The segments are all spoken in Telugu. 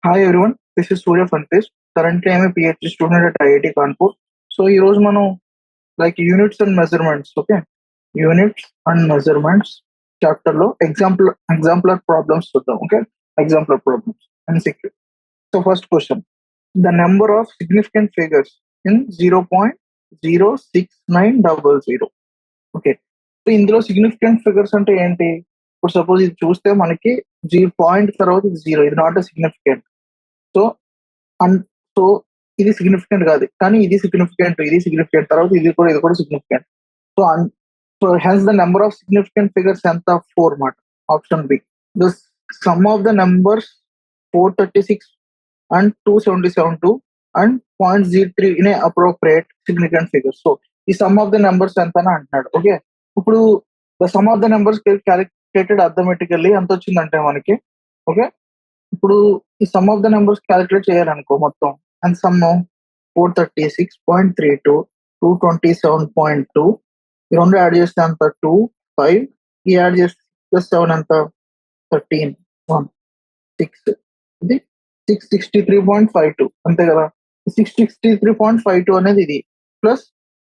Hi everyone, this is Surya Fantesh. Currently, I'm a PhD student at IIT Kanpur. So, ఈ రోజు మనం units and measurements units and measurements chapter లో ఎగ్జాంపులర్ ప్రాబ్లమ్స్ చూద్దాం. Exemplar problems MCQ. So first question, the number of significant figures in 0.06900. Okay, so ఇందులో సిగ్నిఫికెంట్ ఫిగర్స్ అంటే ఏంటి? ఇప్పుడు సపోజ్ ఇది చూస్తే మనకి పాయింట్ తర్వాత ఇది జీరో, ఇది not significant. So and so ఇది సిగ్నిఫికెంట్ కాదు, కానీ ఇది సిగ్నిఫికెంట్ తర్వాత ఇది కూడా significant. So so hence the number of significant figures ఎంత? 4 మాట. Option B. The sum of the numbers 436 and 277 and 0.03 in appropriate significant figures. So ఈ సమ్ ఆఫ్ ద నెంబర్స్ ఎంత అని అంటున్నాడు. ఓకే, ఇప్పుడు the sum of the numbers calculated arithmetically ఎంత వచ్చిందంటే మనకి, ఓకే, ఇప్పుడు ఈ sum of the numbers calculate చేయాలనుకో మొత్తం, అండ్ సమ్ 436.32, 227.2, ఈ రెండు యాడ్ చేస్తే అంత 2, 5, ఈ యాడ్ చేస్తే ప్లస్ 7 అంత 13, 1, 6, ఇది 663.52 అంతే కదా. 663.52 అనేది ఇది ప్లస్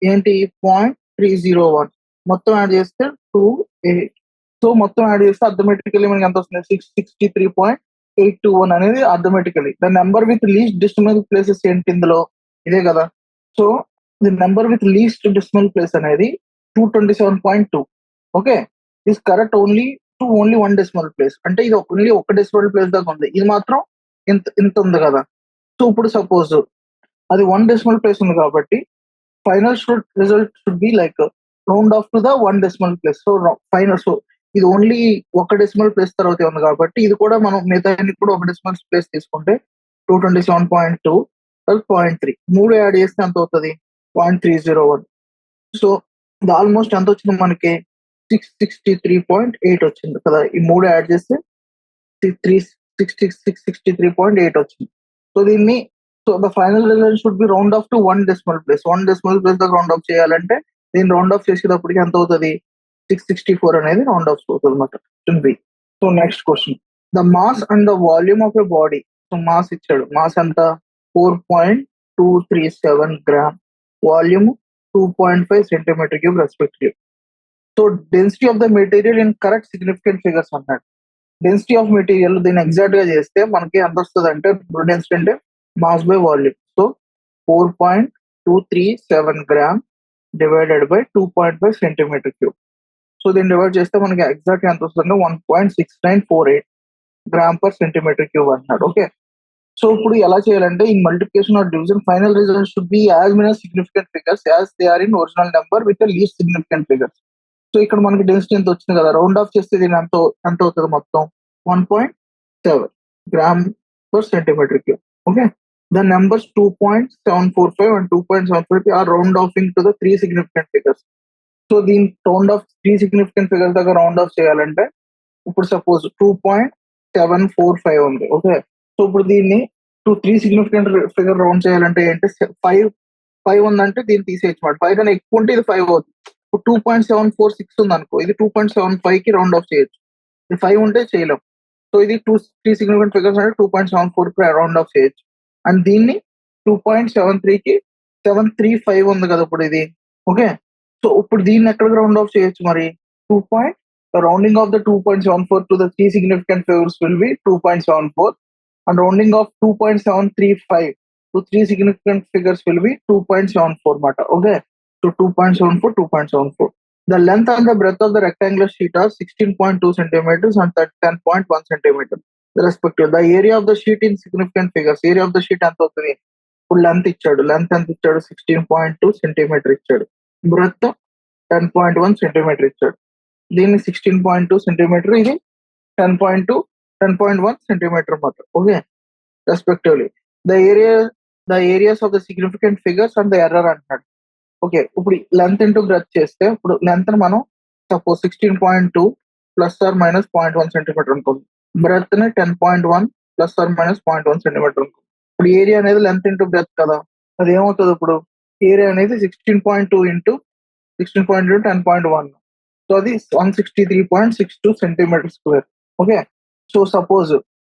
ఏంటి 0.301 మొత్తం యాడ్ చేస్తే 28. సో మొత్తం యాడ్ చేస్తే అథమెటికల్లీ మనకి ఎంత వస్తుంది? 663.821 అనేది arithmetically. The number with least decimal places ఏంటి ఇందులో? ఇదే కదా. So the number with least decimal place అనేది 227.2. Okay, this correct only one decimal place. అంటే ఇది ఓన్లీ ఒక డెసిమల్ ప్లేస్ దాకా ఉంది, ఇది మాత్రం ఇంత ఉంది కదా. సో ఇప్పుడు సపోజ్ అది 1 డెసిమల్ ప్లేస్ ఉంది కాబట్టి final result should B round off to the 1 decimal place. So final, so ఇది ఓన్లీ ఒక డెసిమల్ ప్లేస్ తర్వాత ఉంది కాబట్టి ఇది కూడా మనం మిగతా కూడా ఒక డెసిమల్ ప్లేస్ తీసుకుంటే 227.2 0.3 మూడు యాడ్ చేస్తే ఎంత అవుతుంది? 0.301. సో ఇది ఆల్మోస్ట్ ఎంత వచ్చింది మనకి? 663.8 వచ్చింది కదా. ఈ మూడు యాడ్ చేస్తే 663.8 వచ్చింది. సో దీన్ని, so the final result should B round off to 1 decimal place. 1 decimal place దాకా రౌండ్ ఆఫ్ చేయాలంటే దీన్ని రౌండ్ ఆఫ్ చేసేటప్పటికి ఎంత అవుతుంది? 664 అనేది రౌండ్ ఆఫ్ అవుతుంది అనమాట. So next question, the mass and the volume of a body. So mass ఇచ్చాడు, మాస్ ఎంత? 4.237 gram, volume 2.5 centimetre cube respective. So density of the material in correct significant figures అన్నాడు. డెన్సిటీ ఆఫ్ మెటీరియల్ దీన్ని ఎగ్జాక్ట్ గా చేస్తే మనకి ఎంత వస్తుంది అంటే, డెన్సిటీ అంటే mass by volume. So 4.237 gram divided by 2.5 centimetre cube. So దీన్ని డివైడ్ చేస్తే మనకి ఎగ్జాక్ట్ ఎంత వస్తుంది? 1.6948 గ్రామ్ పర్ సెంటీమీటర్ క్యూబ్ అంటున్నాడు. ఓకే, సో ఇప్పుడు ఎలా చేయాలంటే, in multiplication or division final result should be as many significant figures as they are in original number with least significant figures. So ఇక్కడ మనకి డెన్సిటీ ఎంత వచ్చింది కదా, రౌండ్ ఆఫ్ చేస్తే దీని ఎంత అవుతుంది మొత్తం? 1.7 gram per centimetre cube. Okay, the numbers 2.745 and 2.745 are round offing to the 3 significant figures. So దీని రౌండ్ ఆఫ్ 3 సిగ్నిఫికెంట్ ఫిగర్స్ దగ్గర రౌండ్ ఆఫ్ చేయాలంటే, ఇప్పుడు సపోజ్ 2.745 ఉంది. ఓకే, సో ఇప్పుడు దీన్ని 3 సిగ్నిఫికెంట్ ఫిగర్ రౌండ్ చేయాలంటే ఏంటి? 5 ఉందంటే దీన్ని తీసేయచ్చు మాట. 5 కన్నా ఎక్కువ ఉంటే ఇది 5 అవుతుంది. ఇప్పుడు 2.746 ఉంది అనుకో, ఇది 2.75 కి రౌండ్ ఆఫ్ చేయొచ్చు. ఇది 5 ఉంటే చేయలేం. సో ఇది 3 సిగ్నిఫికెంట్ ఫిగర్స్ అంటే 2.74 కి రౌండ్ ఆఫ్ చేయొచ్చు. అండ్ దీన్ని 2.73 కి 735 ఉంది కదా ఇప్పుడు ఇది. ఓకే, సో ఇప్పుడు దీన్ని ఎక్కడికి రౌండ్ ఆఫ్ చేయొచ్చు మరి? 2. Rounding off the 2.74 to the 3 significant figures will be 2.74 and rounding of 2.735 to 3 significant figures will be 2.74 mata. Okay, so 2.74, 2.74. The length and the breadth of the rectangular sheet are 16.2 centimeters and 10.1 centimeters respective. The area of the sheet in significant figures, area of the sheet ఎంత అవుతుంది? ఇప్పుడు లెంత్ ఇచ్చాడు, లెంత్ ఎంత ఇచ్చాడు? 16.2 సెంటీమీటర్ ఇచ్చాడు, బ్రెత్ 10.1 సెంటీమీటర్ ఇచ్చాడు. దీన్ని 16.2 సెంటీమీటర్, ఇది 10.1 సెంటీమీటర్ మాత్రం. Okay, respectively the areas of the significant figures and the error అంటున్నాడు. ఓకే, ఇప్పుడు లెంత్ ఇంటూ బ్రెత్ చేస్తే, ఇప్పుడు లెంత్ మనం suppose 16.2 plus or minus 0.1 centimetre అనుకోండి, బ్రెత్ ని 10.1 ప్లస్ ఆర్ మైనస్ 0.1 సెంటీమీటర్ అనుకోండి. ఇప్పుడు ఏరియా అనేది లెంత్ ఇంటూ బ్రెత్ కదా, అది ఏమవుతుంది? ఇప్పుడు ఏరియా అనేది 16.2 ఇంటూ 10.1. సో అది 163.62 centimetre square. Okay, so suppose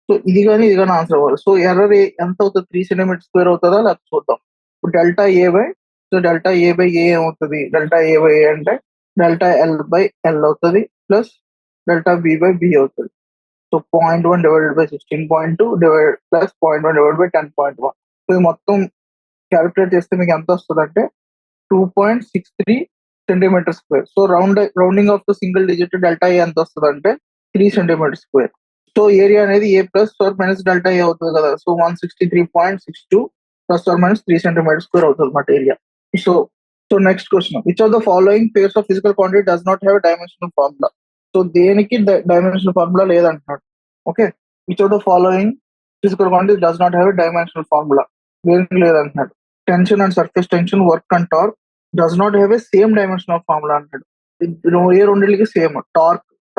so ఇది కానీ ఆన్సర్ అవ్వాలి. సో ఎర్రర్ ఎంత అవుతుంది, 3 సెంటీమీటర్ స్క్వేర్ అవుతుందా లేదా చూద్దాం. ఇప్పుడు delta A by, so delta A by A ఏమవుతుంది, డెల్టా ఏ బై ఏ అంటే డెల్టా ఎల్ బై ఎల్ అవుతుంది plus delta B by B అవుతుంది. So 0.1 divided by 16.2 divide plus 0.1 divide by 10.1. So ఇది మొత్తం క్యాలిక్యులేట్ చేస్తే మీకు ఎంత వస్తుంది అంటే 2.63 centimetre square. So rounding off the single digit delta A ఎంత వస్తుంది అంటే 3 సెంటీమీటర్ స్క్వేర్. సో ఏరియా అనేది ఏ plus or minus delta A అవుతుంది కదా. So 163.62 plus or minus 3 centimetre square అవుతుంది మాట area. So so next question, which of the following pairs of physical quantity does not have dimensional formula. So దేనికి డైమెన్షనల్ ఫార్ములా లేదంటున్నాడు. Okay, which of the following physical quantity does not have dimensional formula, దేనికి లేదంటున్నాడు. Tension and surface tension, work and torque does not have a same dimension of formula అంటాడు. ఏ రెండింటికి సేమ్.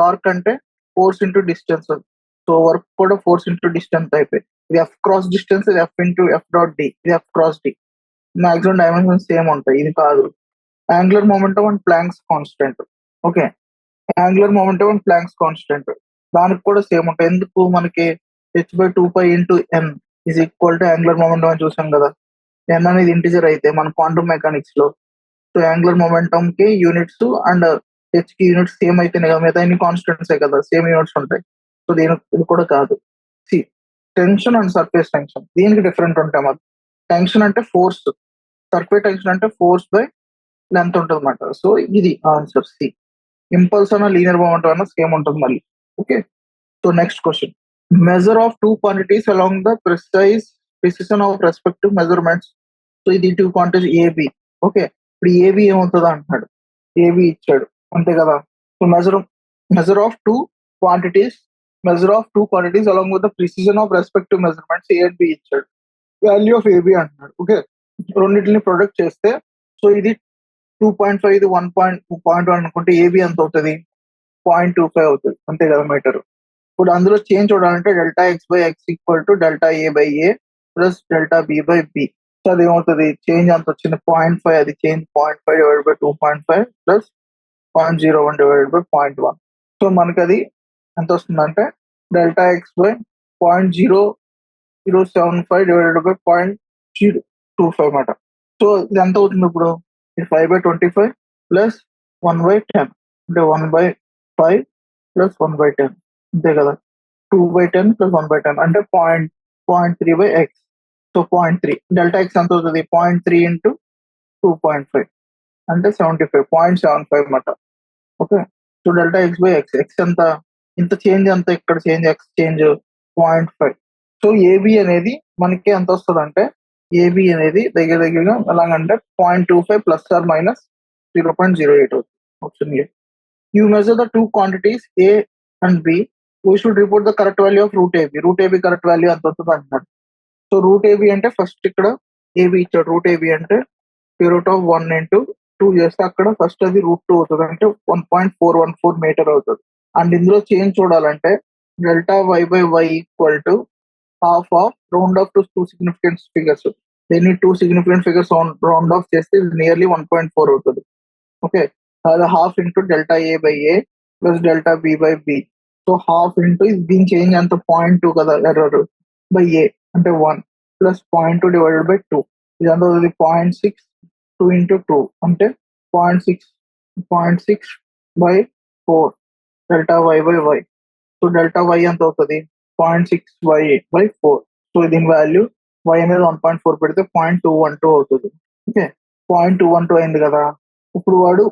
టార్క్ అంటే force into distance, so work కూడా ఫోర్స్ ఇంటూ డిస్టెన్స్ అయిపోయి, ఇది ఎఫ్ క్రాస్ డిస్టెన్స్, ఇది F into F dot D, ఇది F cross D. Maximum dimension same ఉంటాయి, ఇది కాదు. Angular momentum and Planck's constant. Okay, angular momentum and Planck's constant దానికి కూడా సేమ్ ఉంటాయి. ఎందుకు, మనకి h/2π into N is equal to angular momentum అని చూసాం కదా. ఎన్ అనేది ఇంటిజర్ అయితే మన క్వాంటమ్ మెకానిక్స్ లో, సో యాంగులర్ మొమెంటం కి యూనిట్స్ అండ్ హెచ్ కి యూనిట్స్ సేమ్ అయితేనే కదా, మిగతా అన్ని కాన్స్టెంట్స్ కదా, సేమ్ యూనిట్స్ ఉంటాయి. సో ఇది కూడా కాదు. C, tension and surface tension దీనికి డిఫరెంట్ ఉంటాయి మాకు. టెన్షన్ అంటే ఫోర్స్, సర్ఫేస్ టెన్షన్ అంటే ఫోర్స్ బై లెంత్ ఉంటుంది అన్నమాట. సో ఇది ఆన్సర్ సి. ఇంపల్స్ అన్న లీనియర్ మొమెంటం అన్న సేమ్ ఉంటుంది మళ్ళీ. Okay, so next question, measure of two quantities along the precision of respective measurements. So ఇది టూ క్వాంటిటీస్ ఏబి. ఓకే, ఇప్పుడు ఏబి ఏమవుతుందా అంటున్నాడు. ఏబి ఇచ్చాడు అంతే కదా. So measure of two quantities along with the precision of respective measurements A and B ఇచ్చాడు. వాల్యూ ఆఫ్ ఏబి అంటున్నాడు. ఓకే, రెండింటిని ప్రొడక్ట్ చేస్తే, సో ఇది 2.5, ఇది 1.1 అనుకుంటే ఏబి ఎంత అవుతుంది, 0.25 అవుతుంది అంతే కదా మీటర్. ఇప్పుడు అందులో చేంజ్ చూడాలంటే delta X by X equal to delta A by A plus delta B by B. So అది ఏమవుతుంది, చేంజ్ అంత వచ్చింది 0.5, అది change 0.5 divide by 2.5 plus 0.01 divided by 0.1. So మనకి అది ఎంత వస్తుందంటే delta X by 0.0075 divided by 0.025 మాట. సో ఇది ఎంత అవుతుంది ఇప్పుడు, 5/25 ప్లస్ 1/10 అంటే 1/5 ప్లస్ 1/10 అంతే కదా. 2/10 ప్లస్ 1/10 అంటే 0.3/x. సో 0.3 డెల్టా ఎక్స్ ఎంత అవుతుంది, 0.3 ఇంటూ 2.5 అంటే 75, 0.75 అన్నమాట. Okay, so delta X by X, X ఎంత, ఇంత చేంజ్ అంత, ఇక్కడ change X change 0.5. So AB అనేది మనకి ఎంత వస్తుంది అంటే, ఏబి అనేది దగ్గరగా ఎలాగంటే 0.25 ప్లస్ ఆర్ మైనస్ 0.08 అవుతుంది. Option A. You measure the two quantities A and B, we should report the correct value of root AB. Root AB correct value ఎంత అవుతుంది అంటున్నాడు. సో రూట్ ఏబి అంటే ఫస్ట్ ఇక్కడ ఏబి ఇచ్చాడు, రూట్ ఏబి అంటే రూట్ ఆఫ్ 1 ఇంటూ 2 చేస్తే అక్కడ ఫస్ట్ అది √2 అవుతుంది అంటే 1.414 మీటర్ అవుతుంది. అండ్ ఇందులో చేంజ్ చూడాలంటే delta Y by Y equal to half of round off to two significant figures. దీన్ని two significant figures round off చేస్తే నియర్లీ 1.4 అవుతుంది. ఓకే, అది half into delta A by A plus delta B by B. So half into దీని చేంజ్ అంత 0.2 కదా ఎర్రర్ బై ఏ అంటే 1 ప్లస్ 0.2 డివైడెడ్ బై 2 ఇది ఎంత అవుతుంది 0.6, 2 ఇంటూ 2 అంటే 0.6 by 4 delta Y by Y. So delta Y ఎంత అవుతుంది 0.6 వై బై 4. సో దీని వాల్యూ వై అనేది 1.4 పెడితే 0.212 అవుతుంది. ఓకే, 0.212 అయింది కదా. ఇప్పుడు వాడు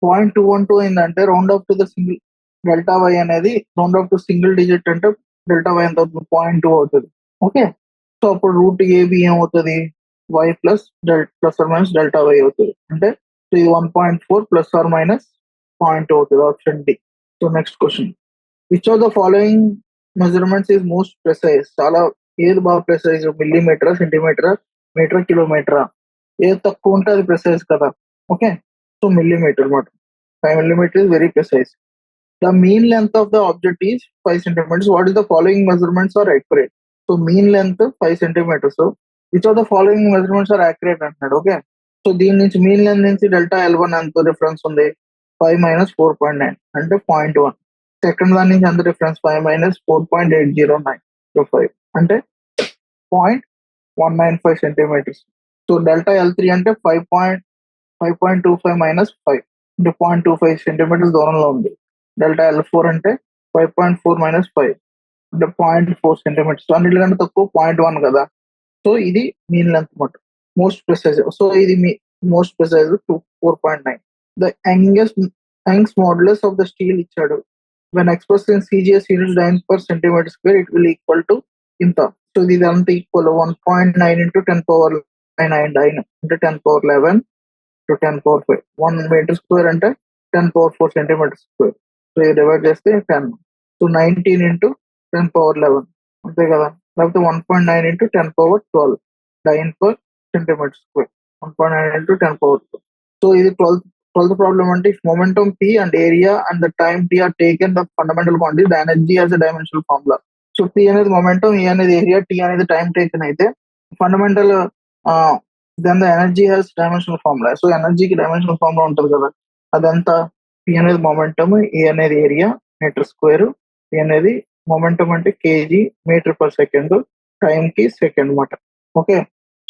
0.212 అయిందంటే round off to the single delta Y అనేది round off to single digit అంటే డెల్టా వై ఎంత అవుతుంది 0.2 అవుతుంది. ఓకే, సో అప్పుడు రూట్ ఏబి ఏమవుతుంది, Y plus or minus delta Y అవుతుంది అంటే ఇది 1.4 ప్లస్ ఆర్ మైనస్ 0.2 అవుతుంది. Option D. So next question, which of the following measurements is most precise. చాలా ఏది బాగా ప్రెసైజ్, మిల్లీమీటరా, సెంటీమీటరా, మీటరా, కిలోమీటరా, ఏది తక్కువ ఉంటే అది ప్రెసైజ్ కదా. ఓకే, సో మిల్లీమీటర్ అనమాట. 5 millimeter is very precise. The mean length of the object is 5 centimeters. What is the following measurements are accurate? So mean length 5 centimeters. So which of the following measurements are accurate అంటున్నాడు. ఓకే, సో దీని నుంచి మీన్ లెంత్ నుంచి డెల్టా L1 ఎంత డిఫరెన్స్ ఉంది, 5 మైనస్ 4.9 అంటే 0.1. సెకండ్ దాని నుంచి ఎంత డిఫరెన్స్, 5 మైనస్ 4.809 5 అంటే 0.195 సెంటీమీటర్స్. సో డెల్టా L3 అంటే 5.25 మైనస్ 5 అంటే 0.25 సెంటీమీటర్స్ దూరంలో ఉంది. డెల్టా L4 అంటే 5.4 మైనస్ 5 అంటే 0.4 సెంటీమీటర్స్. అన్నిటికంటే తక్కువ 0.1 కదా. సో ఇది మీన్ లెంత్ మాట, మోస్ట్ ప్రిసైజ్. సో ఇది మీ most precise 4.9. The Young's modulus of the steel ఇచ్చాడు. When express in CGS units dynes per centimetre square it will equal to ఇంత. సో ఇది అంత ఈక్వల్ 1.9 ఇంటూ 10^9 డైన్ అంటే 10^11 టు 10^5. 1 మీటర్ స్క్వేర్ అంటే 10^4 సెంటీమీటర్ స్క్వేర్. సో ఇది డివైడ్ చేస్తే 10. సో 19 ఇంటూ 10^11 అంతే కదా. లేకపోతే 1.9 into 10^12 dyne per centimetre square. 1.9 into 10^12. So ఇది 12th ప్రాబ్లం అంటే if momentum P and area and the time T are taken the fundamental quantity the energy as a dimensional formula. So P అనేది మొమెంటం, E అనేది ఏరియా, T అనేది టైం టేకెన్ అయితే fundamental then the energy has dimensional formula. So ఎనర్జీకి డైమెన్షనల్ ఫార్ములా ఉంటుంది కదా, అదంతా P అనేది మొమెంటమ్, E అనేది ఏరియా మీటర్ స్క్వేర్, T అనేది మొమెంటం అంటే KG metre per second, time కి సెకండ్ అనమాట. ఓకే.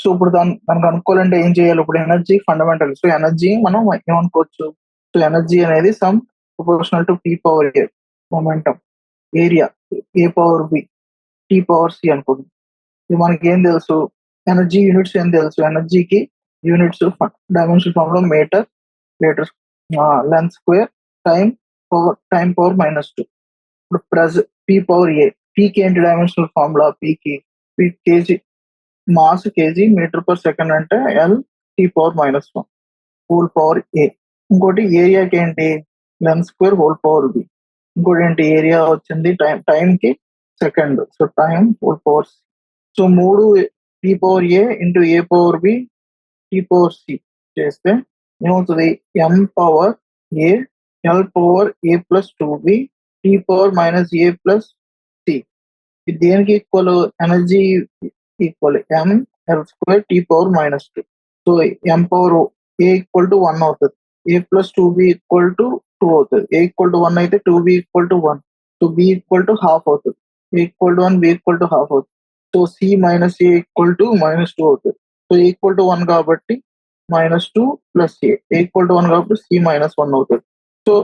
సో ఇప్పుడు దానికి అనుకోవాలంటే ఏం చేయాలి? ఇప్పుడు ఎనర్జీ ఫండమెంటల్. సో ఎనర్జీ మనం ఏమనుకోవచ్చు? సో ఎనర్జీ అనేది some proportional to P power A momentum, area A power B, T power C అనుకుంటుంది. ఇది మనకి ఏం తెలుసు? ఎనర్జీ యూనిట్స్ ఏం తెలుసు? ఎనర్జీకి units dimension formula metre, litre, length square, time power -2. ఇప్పుడు P పవర్ A, పీకి ఏంటి డైమెన్షనల్ ఫార్ములా? పీకి KG, mass KG metre per second అంటే L T power -1 whole power A. ఇంకోటి ఏరియాకి ఏంటి? Length square whole power B. ఇంకోటి ఏంటి? ఏరియా వచ్చింది టైం కి second, so time whole power C. So 3 P power A into A power B T power C చేస్తే ఏమవుతుంది? M power A L power A plus 2B T power -A plus C. ఇది దేనికి equal? Energy equal ML square T power -2. So M power A equal to 1 అవుతుంది, A plus 2B equal to 2 అవుతుంది. A ఈక్వల్ టు 1 అయితే 2B equal to 1, so B equal to half అవుతుంది. A equal to 1, B equal to half అవుతుంది. So C minus A equal to -2 అవుతుంది. సో ఈక్వల్ టు 1 కాబట్టి -2 ప్లస్ A ఈక్వల్ టు 1 కాబట్టి C -1 అవుతుంది. So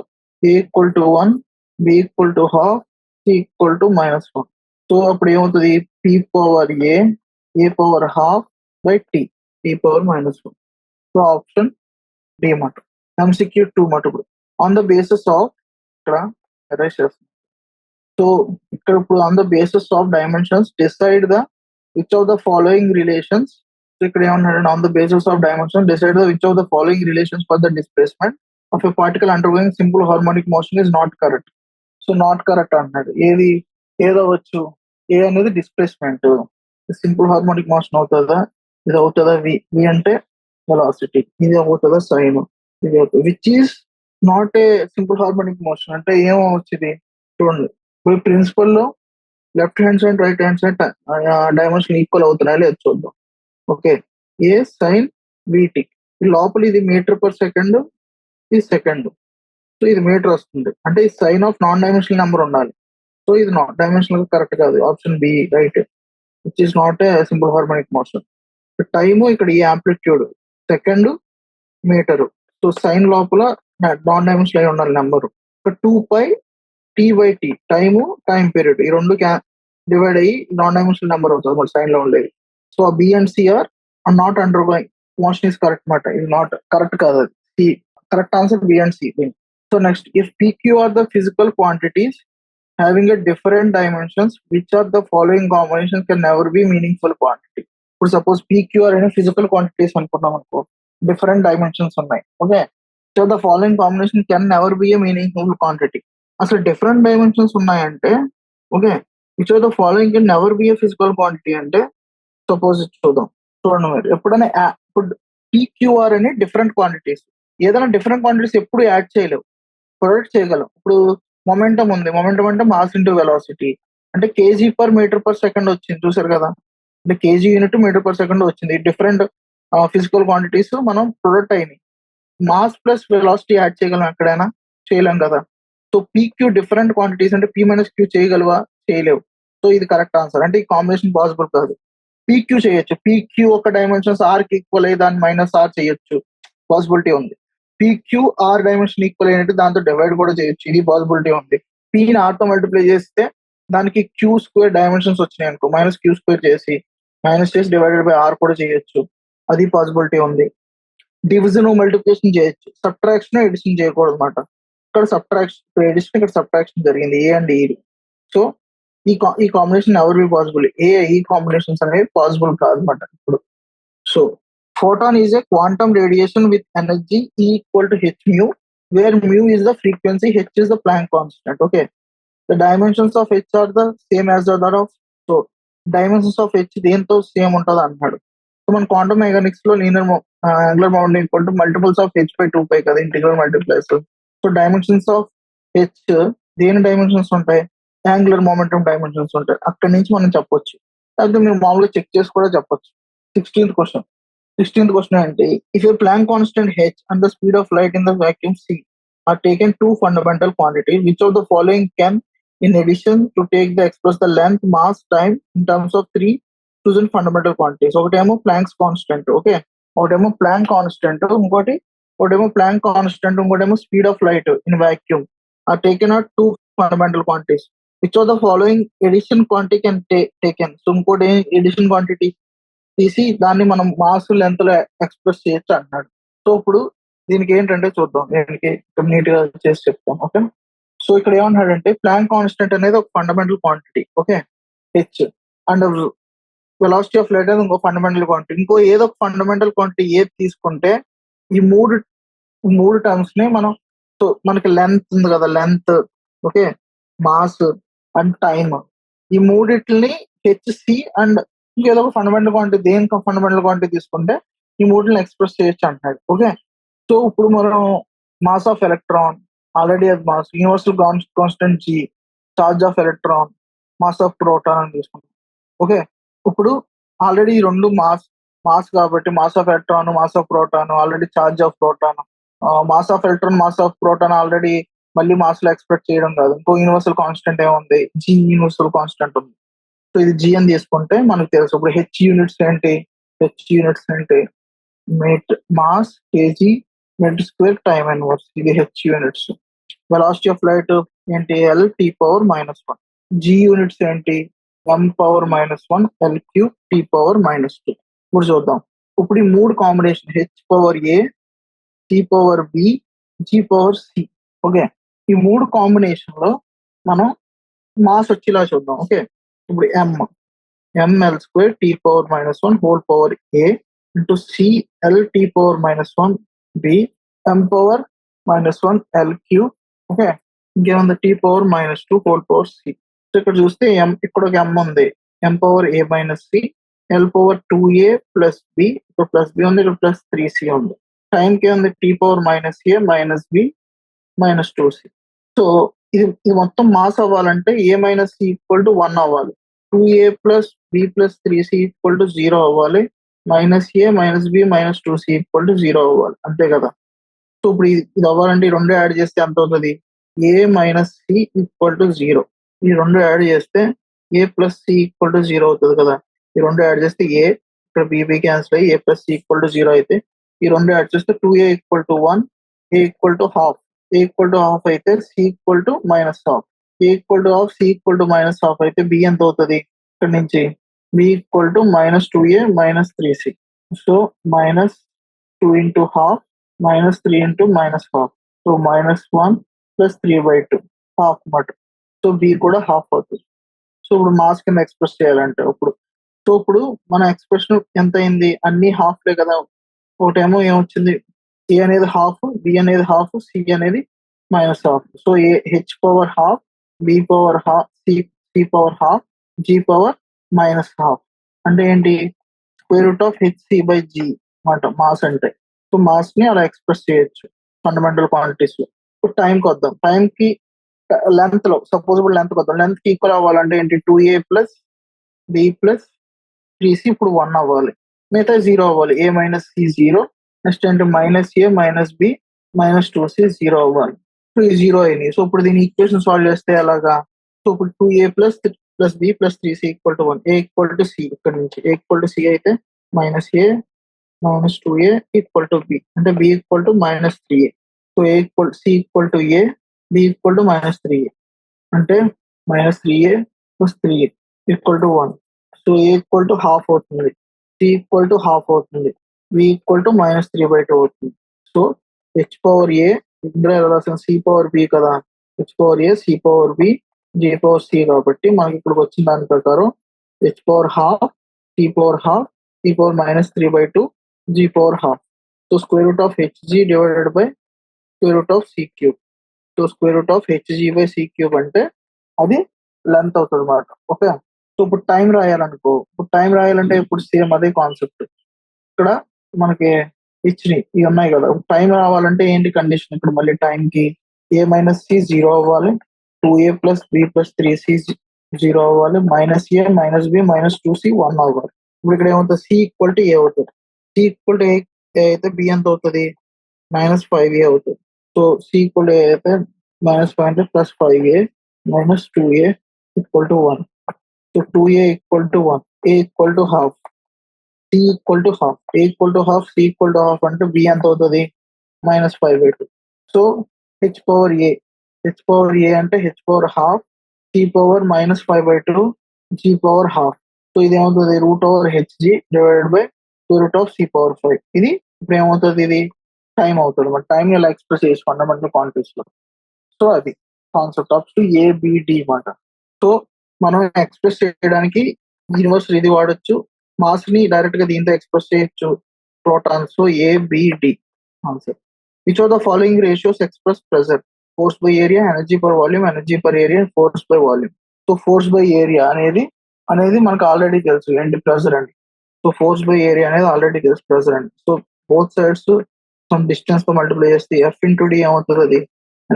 A equal to 1, B equal to half, C equal to -1. So అప్పుడు ఏమవుతుంది? P power A power half by T power -1. So option D మాట. MCQ 2 మాట. ఇప్పుడు ఆన్ ద బేసిస్ ఆఫ్, ఇక్కడ erase చేస్తాం. సో ఇక్కడ ఇప్పుడు on the basis of dimensions decide the which of the following relations. So ఇక్కడ ఏమన్నాడు? On the basis of dimension decide the which of the following relations for the displacement of a particle undergoing simple harmonic motion is not correct. So not correct అంటున్నాడు. ఏదవచ్చు? ఏ అనేది డిస్ప్లేస్మెంట్, సింపుల్ హార్మోనిక్ మోషన్ అవుతుందా? ఇది అవుతుందా? వి అంటే వెలాసిటీ, ఇది అవుతుందా? సైన్, ఇది అవుతుంది. Which is not a simple harmonic motion అంటే ఏమవుతుంది? చూడండి, ఇప్పుడు ప్రిన్సిపల్ లో left hand side right hand side dimension equal అవుతున్నాయా లేదు చూద్దాం. ఓకే, ఏ సైన్ విటి లోపల ఇది మీటర్ పర్ సెకండ్, ఇది సెకండ్, సో ఇది మీటర్ వస్తుంది అంటే ఈ sine of non dimensional number ఉండాలి. సో ఇది నాట్ డైమెన్షనల్ కరెక్ట్ కాదు, option B right, which is not a simple harmonic motion. Time ఇక్కడ ఈ amplitude second metre, so sine లోపల నాన్ డైమెన్షనల్ అయి ఉండాలి number. 2π T/T time time period, ఈ రెండు డివైడ్ అయ్యి నాన్ డైమెన్షనల్ నెంబర్ అవుతుంది మరి సైన్ లో ఉండేది. సో ఆ B and C are not undergoing, motion is correct మాట. ఇది నాట్ కరెక్ట్ కాదు, అది C. Correct answer B and C. So next, if PQ are the physical quantities having a different dimensions, which are the following combinations can never be meaningful quantity. ఇప్పుడు సపోజ్ PQR అనే ఫిజికల్ క్వాంటిటీస్ అనుకున్నాం అనుకో, డిఫరెంట్ డైమెన్షన్స్ ఉన్నాయి. Okay, so the following combination can never be a meaningful quantity. అసలు డిఫరెంట్ డైమెన్షన్స్ ఉన్నాయంటే, okay, which are the following can never be a physical quantity అంటే, సపోజ్ చూడండి మీరు ఎప్పుడైనా ఇప్పుడు PQR అని డిఫరెంట్ క్వాంటిటీస్, ఏదైనా డిఫరెంట్ క్వాంటిటీస్ ఎప్పుడు యాడ్ చేయలేవు, ప్రొడక్ట్ చేయగలం. ఇప్పుడు మొమెంటం ఉంది, మొమెంటం అంటే మాస్ ఇంటూ వెలాసిటీ, అంటే KG per metre per second వచ్చింది చూసారు కదా, అంటే KG unit metre per second వచ్చింది. డిఫరెంట్ ఫిజికల్ క్వాంటిటీస్ మనం ప్రొడక్ట్ అయినాయి. మాస్ ప్లస్ వెలాసిటీ యాడ్ చేయగలం ఎక్కడైనా? చేయలేం కదా. సో PQ డిఫరెంట్ క్వాంటిటీస్ అంటే P - Q చేయగలవా? చేయలేవు. సో ఇది కరెక్ట్ ఆన్సర్. అంటే ఈ కాంబినేషన్ పాసిబుల్ కాదు. పీక్యూ చేయొచ్చు. పీక్యూ ఒక డైమెన్షన్స్ ఆర్ కి ఈక్వల్ అయ్యి దాన్ని మైనస్ ఆర్ చేయొచ్చు, పాసిబిలిటీ ఉంది. పీక్యూ ఆర్ డైమెన్షన్ ఈక్వల్ అయినట్టు దాంతో డివైడ్ కూడా చేయొచ్చు, ఇది పాసిబిలిటీ ఉంది. పీని ఆర్తో మల్టిప్లై చేస్తే దానికి క్యూ స్క్వేర్ డైమెన్షన్స్ వచ్చినాయి అనుకో, మైనస్ క్యూ స్క్వేర్ చేసి మైనస్ చేసి డివైడెడ్ బై ఆర్ కూడా చేయొచ్చు, అది పాసిబిలిటీ ఉంది. డివిజన్ మల్టిప్లికేషన్ చేయొచ్చు, సబ్ట్రాక్షన్ ఎడిషన్ చేయకూడదు అనమాట. ఇక్కడ సబ్ట్రాక్షన్ ఎడిషన్, ఇక్కడ సబ్ట్రాక్షన్ జరిగింది ఏ అండ్ ఈ. సో ఈ కాంబినేషన్ ఎవర్ బి పాసిబుల్, ఈ కాంబినేషన్స్ అనేవి పాసిబుల్ కాదనమాట ఇప్పుడు. So photon is a quantum radiation with energy E equal to h mu, where mu is the frequency, h is the Planck constant. Okay, the dimensions of h are the same as the other of. So dimensions of h దేంతో సేమ్ ఉంటుంది అంటున్నాడు. సో మన క్వాంటమ్ మెకానిక్స్ లో linear angular momentum equal to multiples of h by 2π కదా, integral multiplies. So dimensions of h దేని డైమెన్షన్స్ ఉంటాయి, యాంగులర్ మొమెంటం డైమెన్షన్స్ ఉంటాయి. అక్కడి నుంచి మనం చెప్పొచ్చు, లేకపోతే మీరు మామూలుగా చెక్ చేసి కూడా చెప్పొచ్చు. 16th క్వశ్చన్ అంటే, if a Planck constant h and the speed of light in the vacuum c are taken two fundamental quantities, which of the following can in addition to take the express the length, mass, time in terms of three chosen fundamental quantities? ఒకటేమో ప్లాంక్స్ కాన్స్టెంట్, ఓకే, ఒకటేమో ప్లాంక్ కాన్స్టెంట్, ఒకటేమో ప్లాంక్ కాన్స్టెంట్, ఇంకోటేమో speed of light in vacuum are taken are two fundamental quantities, which of the following addition quantity can taken. So ఇంకోటి ఎడిషన్ క్వాంటిటీ తీసి దాన్ని మనం మాస్ లెంత్ లో ఎక్స్ప్రెస్ చేయొచ్చు అంటున్నాడు. సో ఇప్పుడు దీనికి ఏంటంటే చూద్దాం, దీనికి నీట్ గా చేసి చెప్తాం. ఓకే, సో ఇక్కడ ఏమన్నాడంటే ప్లాంక్ కాన్స్టెంట్ అనేది ఒక fundamental quantity, okay, H, and velocity of light అనేది ఇంకో ఫండమెంటల్ క్వాంటిటీ. ఇంకో ఏదో ఒక ఫండమెంటల్ క్వాంటిటీ ఏది తీసుకుంటే ఈ మూడు టర్మ్స్ ని మనం, సో మనకి లెంత్ ఉంది కదా, length, okay, mass and time, ఈ మూడిటిని హెచ్సి అండ్ ఇంకేదో ఒక ఫండమెంటల్ క్వాంటిటీ, దేనికి ఫండమెంటల్ క్వాంటిటీ తీసుకుంటే ఈ మూడిని ఎక్స్ప్రెస్ చేయొచ్చు అంటున్నాడు. ఓకే, సో ఇప్పుడు మనం మాస్ ఆఫ్ ఎలక్ట్రాన్ ఆల్రెడీ అది mass, universal constant G, charge of electron, mass of proton అని తీసుకుంటాం. ఓకే, ఇప్పుడు ఆల్రెడీ ఈ రెండు మాస్ కాబట్టి mass of electron, mass of proton, already charge of proton, mass of electron, mass of proton already మళ్ళీ మాస్ లో ఎక్స్ప్రెస్ చేయడం కాదు. ఇంకో యూనివర్సల్ కాన్స్టెంట్ ఏముంది, జీ యూనివర్సల్ కాన్స్టెంట్ ఉంది. సో ఇది జీ అని తీసుకుంటే మనకు తెలుసు. ఇప్పుడు హెచ్ యూనిట్స్ ఏంటి, mass KG metre square time inverse, ఇది H units. Velocity of light ఏంటి, L T power -1. G units ఏంటి, m power -1 L cube T power -2. ఇప్పుడు చూద్దాం. ఇప్పుడు ఈ మూడు combination H power A, T power B, G power C, okay, ఈ మూడు కాంబినేషన్ లో మనం మాస్ వచ్చేలా చూద్దాం. ఓకే, ఇప్పుడు ml square T power -1 whole power A into C L T power -1 B m power -1 L cube, okay, ఇంకేముంది T power -2 whole power C. So ఇక్కడ చూస్తే ఇక్కడ ఒక m ఉంది, m power A minus C, L power 2a plus B, ఇక్కడ ప్లస్ బి ఉంది, ఇక్కడ ప్లస్ 3c ఉంది. టైం కి ఉంది T power -a minus B -2c. So ఇది మొత్తం మాస్ అవ్వాలంటే ఏ మైనస్ సి ఈక్వల్ టు 1 అవ్వాలి, 2a plus B plus 3c equal to 0 అవ్వాలి, -a minus B -2c equal to 0 అవ్వాలి, అంతే కదా. సో ఇప్పుడు ఇది అవ్వాలంటే ఈ రెండు యాడ్ చేస్తే ఎంత అవుతుంది, ఏ మైనస్ సి ఈక్వల్ టు 0. ఈ రెండు యాడ్ చేస్తే ఏ ప్లస్ సి ఈక్వల్ టు 0 అవుతుంది కదా. ఈ రెండు యాడ్ చేస్తే ఏ, ఇక్కడ బీబీ క్యాన్సిల్ అయ్యి A plus C equal to 0 అయితే ఈ రెండు యాడ్ చేస్తే 2a equal to 1, A equal to half, A equal to half అయితే C equal to -1/2, A equal to half, C equal to -1/2 అయితే బి ఎంత అవుతుంది, ఇక్కడ నుంచి B equal to -2a -3c. So -2 into half -3 into -1/2, so -1 plus 3/2 half మాట. సో బి కూడా హాఫ్ అవుతుంది. సో ఇప్పుడు మాస్ కింద ఎక్స్ప్రెస్ చేయాలంటే ఇప్పుడు మన ఎక్స్ప్రెషన్ ఎంత అయింది, అన్ని హాఫ్లే కదా. ఒకటేమో ఏమొచ్చింది, ఏ అనేది హాఫ్, బి అనేది హాఫ్, సి అనేది -1/2. So a H power half, B power half, C power half, G power -1/2. అంటే ఏంటి, square root of H C by G మాట మాస్ అంటే. సో మాస్ ని అలా ఎక్స్ప్రెస్ చేయొచ్చు ఫండమెంటల్ క్వాంటిటీస్ లో. ఇప్పుడు టైంకి వద్దాం. టైంకి లెంత్ లో సపోజ్ ఇప్పుడు లెంత్ వద్దాం. లెంత్ కి ఈక్వల్ అవ్వాలంటే ఏంటి, 2a plus B plus 3c ఇప్పుడు 1 అవ్వాలి, మిగతా 0 అవ్వాలి, ఏ మైనస్ సి 0, నెక్స్ట్ ఏంటి -a మైనస్ బి -2c 0 అవ్వాలి. ఇప్పుడు ఈ 0 అయినాయి. సో ఇప్పుడు దీని ఈక్వేషన్ సాల్వ్ చేస్తే ఎలాగా, సో ఇప్పుడు 2a plus plus B plus 3c equal to 1, A equal to C. ఇక్కడ నుంచి ఏ ఈక్వల్ టు సి అయితే -a minus 2a equal to B, అంటే B equal to -3a. So A equal C equal to A, B equal to -3a, అంటే -3a plus 3a equal to 1. So A equal to half అవుతుంది, సి ఈక్వల్ టు హాఫ్ అవుతుంది, బి ఈక్వల్ టు -3/2 అవుతుంది. సో హెచ్ పవర్ ఏ, ఇందులో రాసిన సి పవర్ బి కదా, H power A, C power B, J power C, కాబట్టి మనకి ఇక్కడ వచ్చిన దాని ప్రకారం H power half, C power half, C power -3/2, G power half. So square root of H G divided by square root of C cube. So square root of H G by C cube అంటే అది లెంత్ అవుతుంది అనమాట. ఓకే, సో ఇప్పుడు టైం రాయాలనుకో, ఇప్పుడు టైం రాయాలంటే ఇప్పుడు సేమ్ అదే కాన్సెప్ట్. ఇక్కడ మనకి ఇచ్చినాయి ఇవి ఉన్నాయి కదా, టైం రావాలంటే ఏంటి కండిషన్, ఇక్కడ మళ్ళీ టైంకి ఏ మైనస్ సి 0 అవ్వాలి, 2a plus B plus 3c 0 అవ్వాలి, -a minus B minus 2c 1 అవ్వాలి. ఇప్పుడు ఇక్కడ ఏమవుతుంది, సి ఈక్వల్ టు ఏ అవుతుంది. సి ఈక్వల్ టు ఏ అయితే బి ఎంత అవుతుంది, -5a అవుతుంది. So C equal to A అయితే -5 అంటే +5a minus 2a equal to 1. So 2a equal to 1, A equal to half, C equal to half, A equal to half, C equal to half అంటే బి ఎంత అవుతుంది, -5/2. So H power A, H power A అంటే H power half, C power -5/2, G power half. So ఇది ఏమవుతుంది, root over H G divided by square root of C power 5. ఇది ఇప్పుడు ఏమవుతుంది, ఇది టైం అవుతుంది. మన టైం ఇలా ఎక్స్ప్రెస్ చేసి ఫండమెంటల్ క్వాంటిటీస్ లో. సో అది కాన్సెప్ట్ ఆఫ్ ఏబిడి మాట. సో మనం ఎక్స్ప్రెస్ చేయడానికి యూనివర్సల్ ఇది వాడచ్చు, మాస్ ని డైరెక్ట్ గా దీంతో ఎక్స్ప్రెస్ చేయొచ్చు, protons. So A B D answer. Which of the following ratios express pressure, force by area, energy per volume, energy per area, force by volume. So force by area అనేది అనేది మనకు ఆల్రెడీ తెలుసు ఏంటి, ప్రెజర్ అండి. సో ఫోర్స్ బై ఏరియా అనేది ఆల్రెడీ తెలుసు, ప్రెజర్ అండి. So both sides some distance తో మల్టిప్లై చేస్తే ఎఫ్ ఇంటూ డి ఏమవుతుంది, అది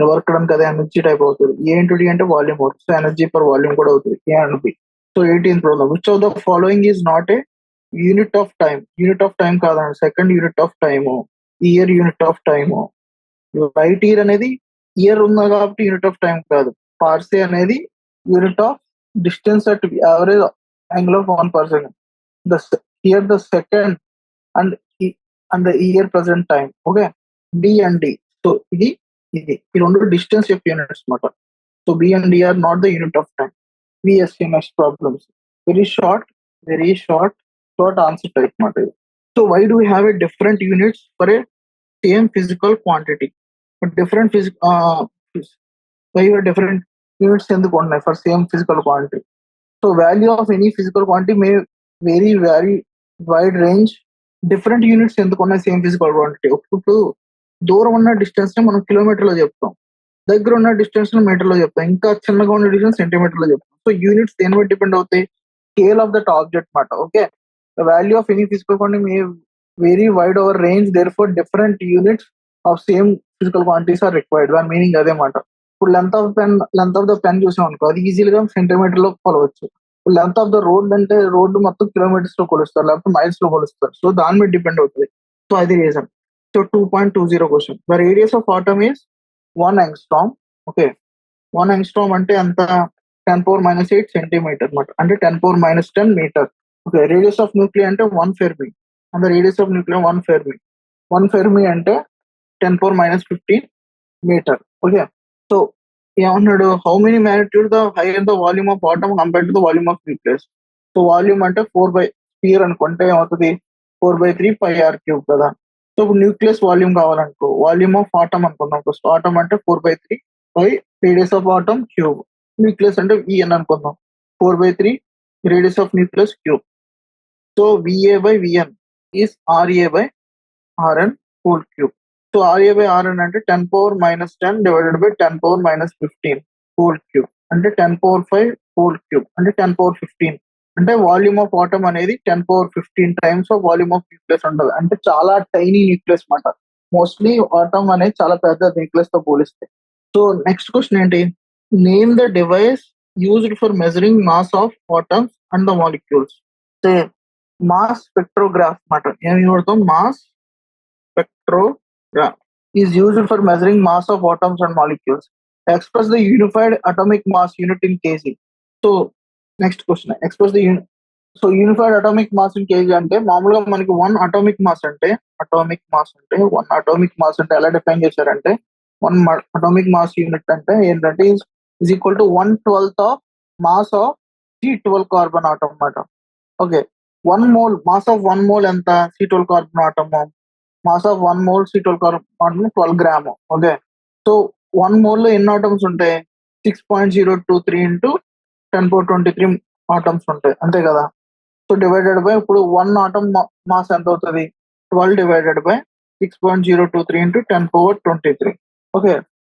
వర్క్ డన్ కదా, ఎనర్జీ టైప్ అవుతుంది. ఏ ఇంటూ డి అంటే వాల్యూమ్ అవుతుంది, సో ఎనర్జీ పర్ వాల్యూమ్ కూడా అవుతుంది, A and B. So 18th problem, which of the following is not a unit of time. Unit of time కాదండి, second unit of time, year unit of time. Light year అనేది ఇయర్ ఉంది కాబట్టి యూనిట్ ఆఫ్ టైం కాదు. పార్సే అనేది unit of distance at average angle of 1 second. The here the second and and the year present time. Okay, D and D. So ఇది ఇది ఈ రెండు డిస్టెన్స్ యొక్క యూనిట్స్ అనమాట. So B and D are not the unit of time. Next problems very short, very short answer type మాట. So why do have a different units for a same physical quantity, different different units ఎందుకు ఉన్నాయి for same physical quantity. So value of any physical quantity may vary wide range. Different units ఎందుకు ఉన్నాయి సేమ్ ఫిజికల్ క్వాంటిటీ. ఇప్పుడు దూరం ఉన్న డిస్టెన్స్ ని మనం కిలోమీటర్ లో చెప్తాం, దగ్గర ఉన్న డిస్టెన్స్ ని మీటర్ లో చెప్తాం, ఇంకా చిన్నగా ఉన్న డిస్టెన్స్ సెంటీమీటర్ లో చెప్తాం. సో యూనిట్స్ దేని బట్టి డిపెండ్ అవుతాయి, స్కేల్ ఆఫ్ దట్ ఆబ్జెక్ట్ మాట. Okay, the value of any physical quantity may vary wide over range, there four different units of same physical quantities are required. దాని మీనింగ్ అదే మాట. ఇప్పుడు లెంత్ ఆఫ్ ద పెన్ చూసాం అనుకో, అది ఈజీగా సెంటీమీటర్ లో కొలవచ్చు. లెంత్ ఆఫ్ ద రోడ్ అంటే రోడ్డు మొత్తం కిలోమీటర్స్ లో కొలుస్తారు, లేకపోతే మైల్స్ లో కొలుస్తారు. సో దాని మీద డిపెండ్ అవుతుంది. సో అది reason. So 2.20 question, the radius of atom is 1 angstrom. Okay, 1 angstrom అంటే అంత 10⁻⁸ సెంటీమీటర్ అనమాట, అంటే 10⁻10 metre. Okay, radius of nuclear అంటే 1 fermi, and radius of nuclear 1 fermi. 1 fermi అంటే 10⁻15 మీటర్. ఓకే, సో ఏమన్నాడు, how many magnitude the higher the volume of atom compare to the volume of nucleus. So volume అంటే 4 స్పియర్ అనుకుంటే ఏమవుతుంది, 4/3 πr³ కదా. సో ఇప్పుడు న్యూక్లియస్ వాల్యూమ్ కావాలనుకో, వాల్యూమ్ ఆఫ్ ఆటమ్ అనుకుందాం. ఫస్ట్ ఆటమ్ అంటే 4/3 radius of atom cube, nucleus అంటే విఎన్ అనుకుందాం, 4/3 radius of nucleus cube. So VA/VN is RA/RN whole cube. So RA/RN అంటే 10⁻10 డివైడెడ్ బై 10⁻15 హోల్ క్యూబ్, అంటే 10⁻5 హోల్ క్యూబ్, అంటే 10⁻15. అంటే వాల్యూమ్ ఆఫ్ ఆటమ్ అనేది 10⁻15 times of volume of nucleus ఉంటుంది. అంటే చాలా టైనీ న్యూక్లియస్ మాట. మోస్ట్లీ ఆటమ్ అనేది చాలా పెద్ద న్యూక్లియస్ తో పోలిస్తే. సో నెక్స్ట్ క్వశ్చన్ ఏంటి, name the device used for measuring mass of atoms and the molecules. Mass spectrograph మాట. ఏమి వాడతాం, mass spectrograph is used for measuring mass of atoms and molecules. Express the unified atomic mass unit in kg. So next question express the so unified atomic mass in KG అంటే మామూలుగా మనకి వన్ అటామిక్ మాస్ అంటే వన్ అటామిక్ మాస్ అంటే ఎలా డిఫైన్ చేశారంటే వన్ అటామిక్ మాస్ యూనిట్ అంటే ఏంటంటే is equal to 1/12 of mass of C12 carbon atom అన్నమాట. Okay, 1 mole mass of 1 mole ఎంత C12 carbon atom, mass of 1 mole C12 carbon atom 12 gram. Okay, so 1 mole లో ఎన్ని ఆటమ్స్ ఉంటాయి? 6.023 ఇంటూ 10^23 ఆటమ్స్ ఉంటాయి, అంతే కదా. సో డివైడెడ్ బై ఇప్పుడు 1 ఆటమ్ మాస్ ఎంత అవుతుంది? 12 డివైడెడ్ బై 6.023 ఇంటూ 10^23. ఓకే,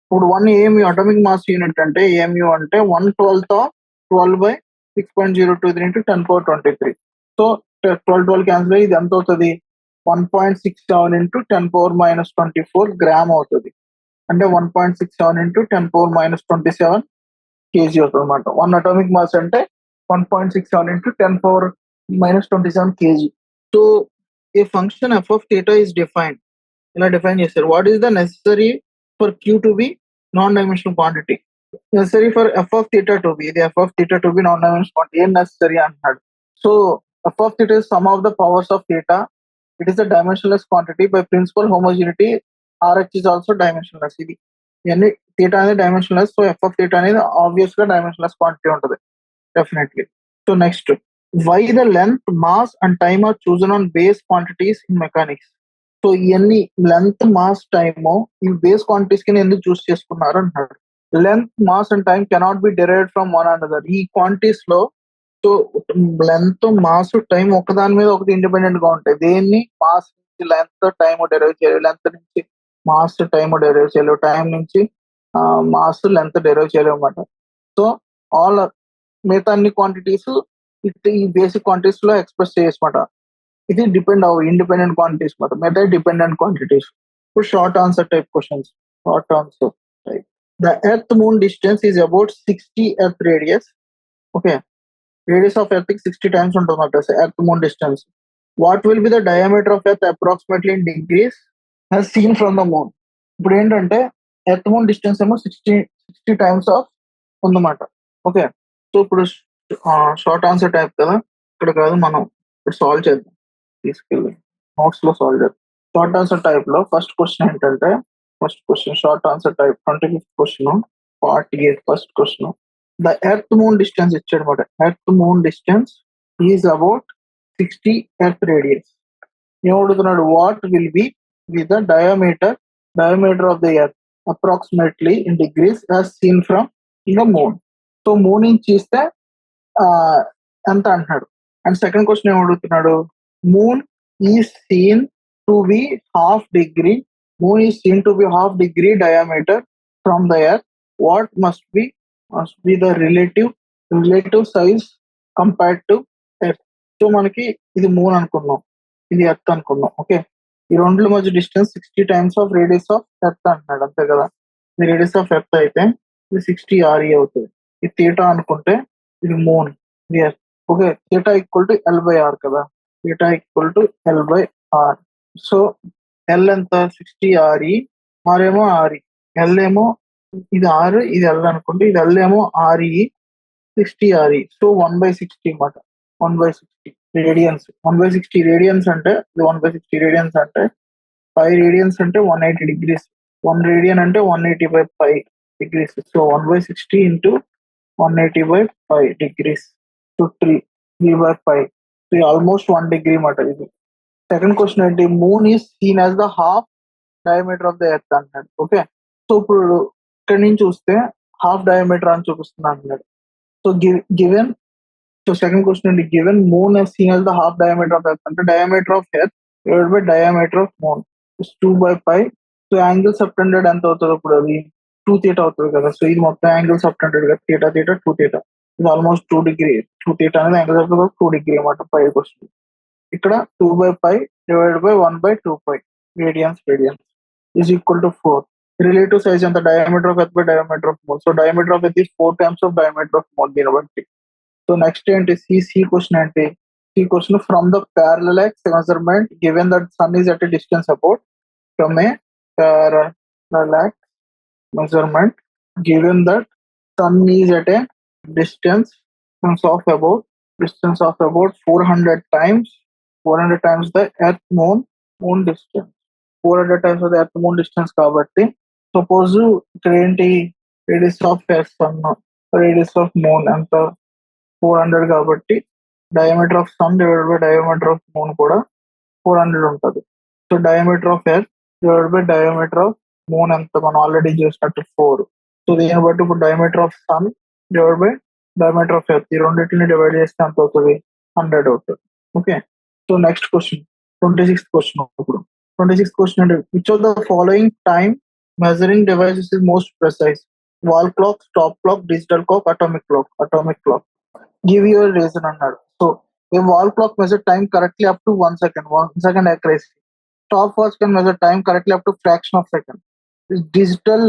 ఇప్పుడు 1 AMU అటామిక్ మాస్ యూనిట్ అంటే AMU అంటే 1/12 of 12 by 6.023 into 10^23. So 12 cancel అయ్యి ఇది ఎంత అవుతుంది? 1.67 ఇంటూ 10^-24 గ్రామ్ అవుతుంది. అంటే 1.67 ఇంటూ 10^-27 కేజీ అవుతుంది అనమాట. 1 అటామిక్ మాస్ అంటే 1.67 into 10^-27 KG. So a function F of theta is defined, ఇలా డిఫైన్ చేశారు. What is the necessary for Q to be non dimensional quantity? Necessary for F of theta to be, ఇది F of theta to be non dimensional quantity ఏం నెసెసరీ అంటున్నాడు. So F of theta is sum of the powers of theta. It is the dimensionless quantity by principle homogeneity. RH is also డైమెన్షనలెస్. ఇది ఇవన్నీ థీటా అనేది dimensionless. So F of theta అనేది ఆబ్వియస్ గా డైమెన్షనలెస్ క్వాంటిటీ ఉంటుంది definitely. So next, why the length, mass and time are chosen on base quantities in mechanics. So ఇవన్నీ లెంత్, మాస్, టైమ్ ఈ బేస్ క్వాంటిటీస్ కింద ఎందుకు చూస్ చేసుకున్నారు అంటారు. Length, mass and time cannot be derived from one another. ఈ క్వాంటిటీస్ లో సో లెంత్, మాస్, టైం ఒకదాని మీద ఒకటి ఇండిపెండెంట్ గా ఉంటాయి. దేన్ని మాస్ నుంచి లెంత్, టైం డెరైవ్ చేయాలి, లెంత్ నుంచి మాస్, టైం డెరైవ్ చేయాలి, టైం నుంచి మాస్, లెంత్ డెరైవ్ చేయాలి అనమాట. సో ఆల్ మిగతా అన్ని క్వాంటిటీస్ ఈ బేసిక్ క్వాంటిటీస్ లో ఎక్స్ప్రెస్ చేయమాట. ఇది డిపెండ్ అవ్వ ఇండిపెండెంట్ క్వాంటిటీస్ మాట, మిగతా డిపెండెంట్ క్వాంటిటీస్. ఇప్పుడు short answer type questions. Short answer type. The earth moon distance is about 60 earth radius. Okay, radius of earth 60 times ఉంటుంది అన్నమాట earth moon distance. What will be the diameter of earth approximately in degrees has seen from the moon. ఇప్పుడు ఏంటంటే ఎర్త్ మూన్ డిస్టెన్స్ ఏమో 60 టైమ్స్ ఆఫ్ ఉందన్నమాట. ఓకే, సో ఇప్పుడు షార్ట్ ఆన్సర్ టైప్ కదా, ఇక్కడ కాదు, మనం ఇప్పుడు సాల్వ్ చేద్దాం. తీసుకెళ్ళి నోట్స్ లో సాల్వ్ చేద్దాం. షార్ట్ ఆన్సర్ టైప్ లో ఫస్ట్ క్వశ్చన్ ఏంటంటే, first question short answer type 25th question part A first question. The earth moon distance ఇచ్చాడు అనమాట. Earth moon distance is about 60 earth radius. ఏమడుగుతున్నాడు? What will be with the diameter of the earth approximately in degrees as seen from the moon. So moon నుంచి చూస్తే ఎంత అంటున్నాడు. అండ్ సెకండ్ క్వశ్చన్ ఏమడుగుతున్నాడు? Moon is seen to be half degree, moon is seen to be half degree diameter from the earth. What must be the relative size compared to earth. So మనకి ఇది మూన్ అనుకున్నాం, ఇది ఎర్త్ అనుకున్నాం. ఓకే, ఈ రెండుల మధ్య distance 60 times of radius of earth అంటున్నాడు, అంతే కదా. ఇది రేడియస్ ఆఫ్ ఎర్త్ అయితే ఇది 60 RE అవుతుంది. ఇది థీటా అనుకుంటే ఇది మూన్, ఇది earth. Okay, theta equal to L/R కదా, theta equal to L/R. So L ఎంత? 60 RE, ఆర్ ఏమో RE, ఎల్ ఏమో ఇది R, ఇది L అనుకుంటే ఇది L ఏమో RE, 60 RE. సో 1/60 అన్నమాట. 1/60 రేడియన్స్. 1/60 రేడియన్స్ అంటే ఇది 1/60 రేడియన్స్ అంటే 5 రేడియన్స్ అంటే 180 డిగ్రీస్. 1 రేడియన్ అంటే 180/5 degrees. So 1/60 into 180/5 degrees. So 3/5. So almost 1 degree మాట ఇది. సెకండ్ క్వశ్చన్ ఏంటి? Moon is seen as the half diameter of the earth అంటున్నాడు. ఓకే, సో ఇప్పుడు ఇక్కడ నుంచి చూస్తే హాఫ్ డయామీటర్ అని చూపిస్తుంది అంటున్నాడు. So given, so second question ఏంటి? Given moon is seen as the half diameter of earth అంటే diameter of earth divided by diameter of moon is 2/5. So angle subtended ఎంత అవుతుంది? ఇప్పుడు అది 2 θ అవుతుంది కదా. సో ఇది మొత్తం యాంగిల్ సబ్టెండెడ్ కదా, థీటా 2 θ. ఇది ఆల్మోస్ట్ 2 డిగ్రీ. 2 θ అనేది యాంగిల్ సబ్టెండెడ్ 2 డిగ్రీ అన్నమాట. 5 క్వశ్చన్ ఇక్కడ 2/5 divided by 1/2π radians is equal to 4. Relative size ఎంత? Diameter of earth by diameter of moon. So diameter of earth is 4 times of diameter of moon దీన్ని బట్టి. సో నెక్స్ట్ ఏంటి? సి క్వశ్చన్ ఏంటి? C question from the parallax measurement given that sun is at a distance about from a parallax measurement given that sun is at a distance distance of about 400 times the earth moon distance. 400 times of the earth moon distance కాబట్టి సపోజ్ ఇక్కడ ఏంటి radius of earth sun radius of moon ఎంత 400 కాబట్టి diameter of sun divided by diameter of moon కూడా 400 ఉంటుంది. So diameter of earth divided by diameter of moon ఎంత మనం ఆల్రెడీ చూసినట్టు 4. సో దీన్ని బట్టి ఇప్పుడు diameter of sun divide by diameter of earth ఈ రెండింటిని డివైడ్ చేస్తే ఎంత అవుతుంది 100 అవుతుంది. Okay, so next question 26th question. ఇప్పుడు 26th క్వశ్చన్ అంటే which of the following time measuring devices is most precise? Wall clock, stop clock, digital clock, atomic clock. Give your reason అన్నాడు. So a wall clock measure time correctly up to 1 second accuracy. Stop watch can measure time correctly up to fraction of second. Digital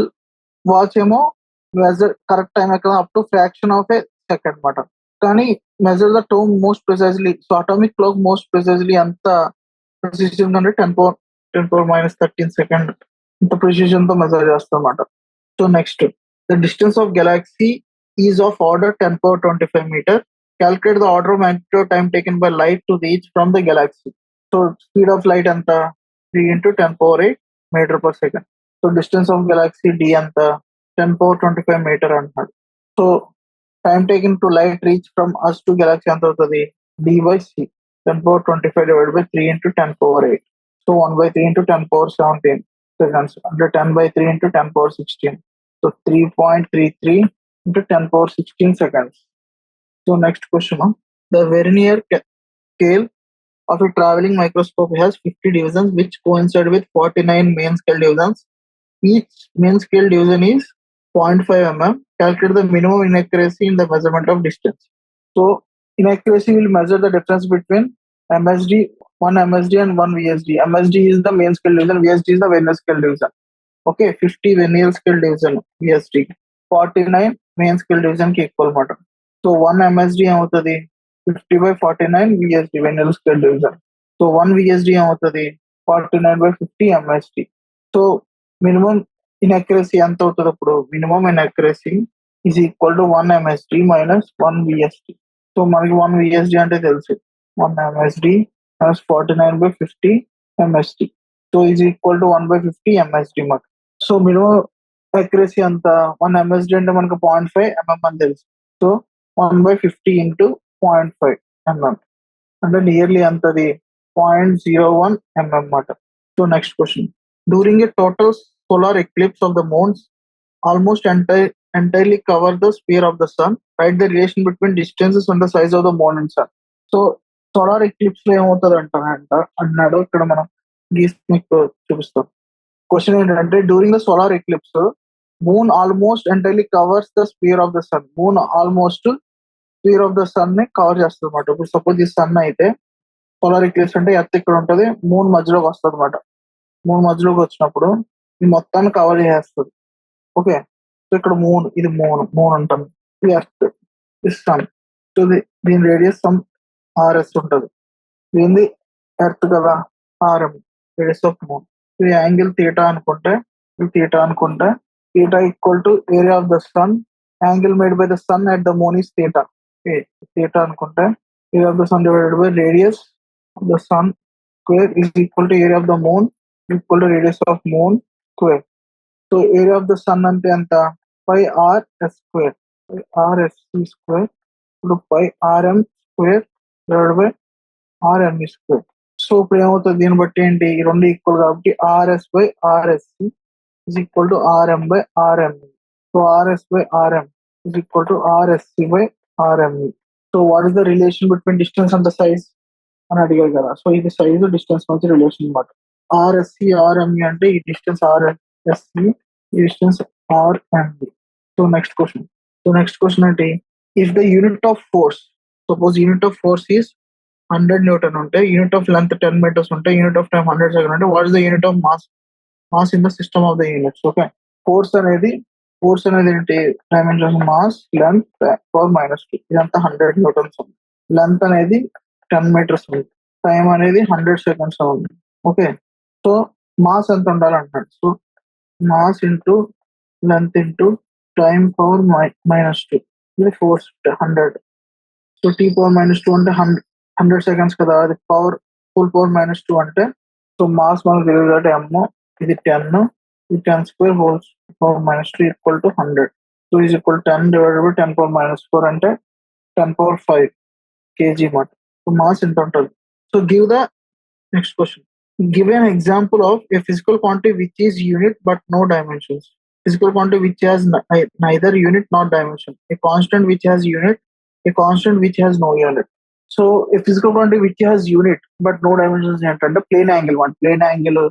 watch ఏమో మెజర్ కరెక్ట్ టైం ఎక్కడ up to fraction of a second అనమాట. కానీ measure the time most precisely. So atomic clock most precisely అంత ప్రిసిషన్ అంటే 10⁻⁻13 సెకండ్ ఇంత ప్రిసిషన్ తో మెజర్ చేస్తాం అన్నమాట. So next the distance of galaxy is of order 10⁻25 metre. Calculate the order of magnitude time taken by light to reach from the galaxy. So speed of light anta 3 into 10⁻8 meter per second. So distance of galaxy d anta 10⁻25 meter antadu. So time taken to light reach from us to galaxy anta avutadi d by c 10⁻25 divided by 3 into 10⁻8. So 1/3 into 10⁻17 seconds under 10/3 into 10⁻16. So 3.33 into 10⁻16 seconds. So next question, the vernier scale of a traveling microscope has 50 divisions which coincide with 49 main scale divisions. Each main scale division is 0.5 mm. Calculate the minimum inaccuracy in the measurement of distance. So inaccuracy will measure the difference between one MSD and one VSD. MSD is the main scale division, VSD is the vernier scale division. Okay, 50 vernier scale division VSD, 49 main scale division ki equal matter. So 1 MSD అవుతుంది 50/49 VSD Vennela scale division. So 1 VSD అవుతుంది 49/50 MSD. సో మినిమం ఇన్అక్యురసీ ఎంత అవుతుంది? అప్పుడు minimum inaccuracy is equal to 1 MSD minus 1 VSD. So మనకి 1 VSD అంటే తెలుసు 1 MSD minus 49/50 MSD. So is equal to 1/50 MSD మాట. సో మినిమం అక్యురసీ అంత 1 MSD అంటే మనకు 0.5 mm అని తెలుసు. సో 1/50 into 0.5 mm అంటే నియర్లీ అంతది 0.01 mm మాట. So next question, during a total solar eclipse of the moon almost entirely cover the sphere of the sun. Write the relation between distances and the size of the moon and sun. So solar eclipse లో ఏమవుతుంది అన్నాడు. ఇక్కడ మనం గీసి మీకు చూపిస్తాం. క్వశ్చన్ ఏంటంటే during the solar eclipse moon almost entirely covers the sphere of the sun. Moon almost sphere of the sun ని కవర్ చేస్తుంది అనమాట. ఇప్పుడు సపోజ్ ఈ సన్ అయితే సోలార్ ఎక్లిప్స్ అంటే ఎర్త్ ఇక్కడ ఉంటుంది, మూన్ మధ్యలోకి వస్తుంది అనమాట. మూన్ మధ్యలోకి వచ్చినప్పుడు ఈ మొత్తాన్ని కవర్ చేస్తుంది. ఓకే, సో ఇక్కడ మూన్, ఇది మూన్ ఉంటుంది, ఇది ఎర్త్, ఇది సన్. సో దీని రేడియస్ సమ్ ఆర్ఎస్ ఉంటుంది. దీనిది ఎర్త్ కదా, ఆర్ఎం రేడియస్ ఆఫ్ మూన్. ఇది యాంగిల్ థీటా అనుకుంటే theta equal to area of the sun, angle made by the sun at the moon is theta. Okay, theta అనుకుంటే area of the sun divided by radius of the sun square is equal to area of the moon equal to radius of moon square. So area of the sun అంటే ఎంత? pi r s square, r s square ఇప్పుడు pi rm square divided by rm square. So ఇప్పుడు ఏమవుతుంది? దీన్ని బట్టి ఏంటి, ఈ రెండు ఈక్వల్ కాబట్టి rs by rsc is equal to rm by rme. So rs by rm is equal to rsc by rme. So what is the relation between distance and the size అని అడిగారు కదా. సో ఇది సైజ్ డిస్టెన్స్ మధ్య రిలేషన్ అనమాట. rsc rme అంటే ఈ డిస్టెన్స్ rsc, ఈ distance rme. So next question అంటే if the unit of force, suppose unit of force is 100 Newton ఉంటే, యూనిట్ ఆఫ్ లెంత్ 10 meters ఉంటే, యూనిట్ ఆఫ్ టైం 100 seconds అంటే what is the unit of mass in the system of the units. Okay, force అనేది ఏంటి? Dimension mass, length, power -2. ఇదంతా 100 Newtons ఉంది. లెంత్ అనేది 10 meters ఉంది. టైం అనేది 100 seconds ఉంది. ఓకే, సో మాస్ ఎంత ఉండాలంటున్నాడు. So mass into length into time power -2, ఇది ఫోర్స్ 100. సో T⁻² అంటే 100 సెకండ్స్ కదా, అది పవర్ ఫుల్ పవర్ -2 అంటే, సో మాస్ మనకు తెలియదు కాబట్టి m, ఇది 10, ఇది 10² whole power -2 equal to 100. So is equal 10 divided by 10⁻⁴ అంటే 10⁻5 kg మాట. సో మాస్ ఎంత ఉంటుంది. So give the next question. Give an example of a physical quantity which is unit but no dimensions. Physical quantity which has neither unit nor dimension. A constant which has unit, a constant which has no unit. So a physical quantity which has unit but no dimensions ఏంటంటే ప్లేన్ యాంగిల్ మాట. ప్లేన్ యాంగిల్,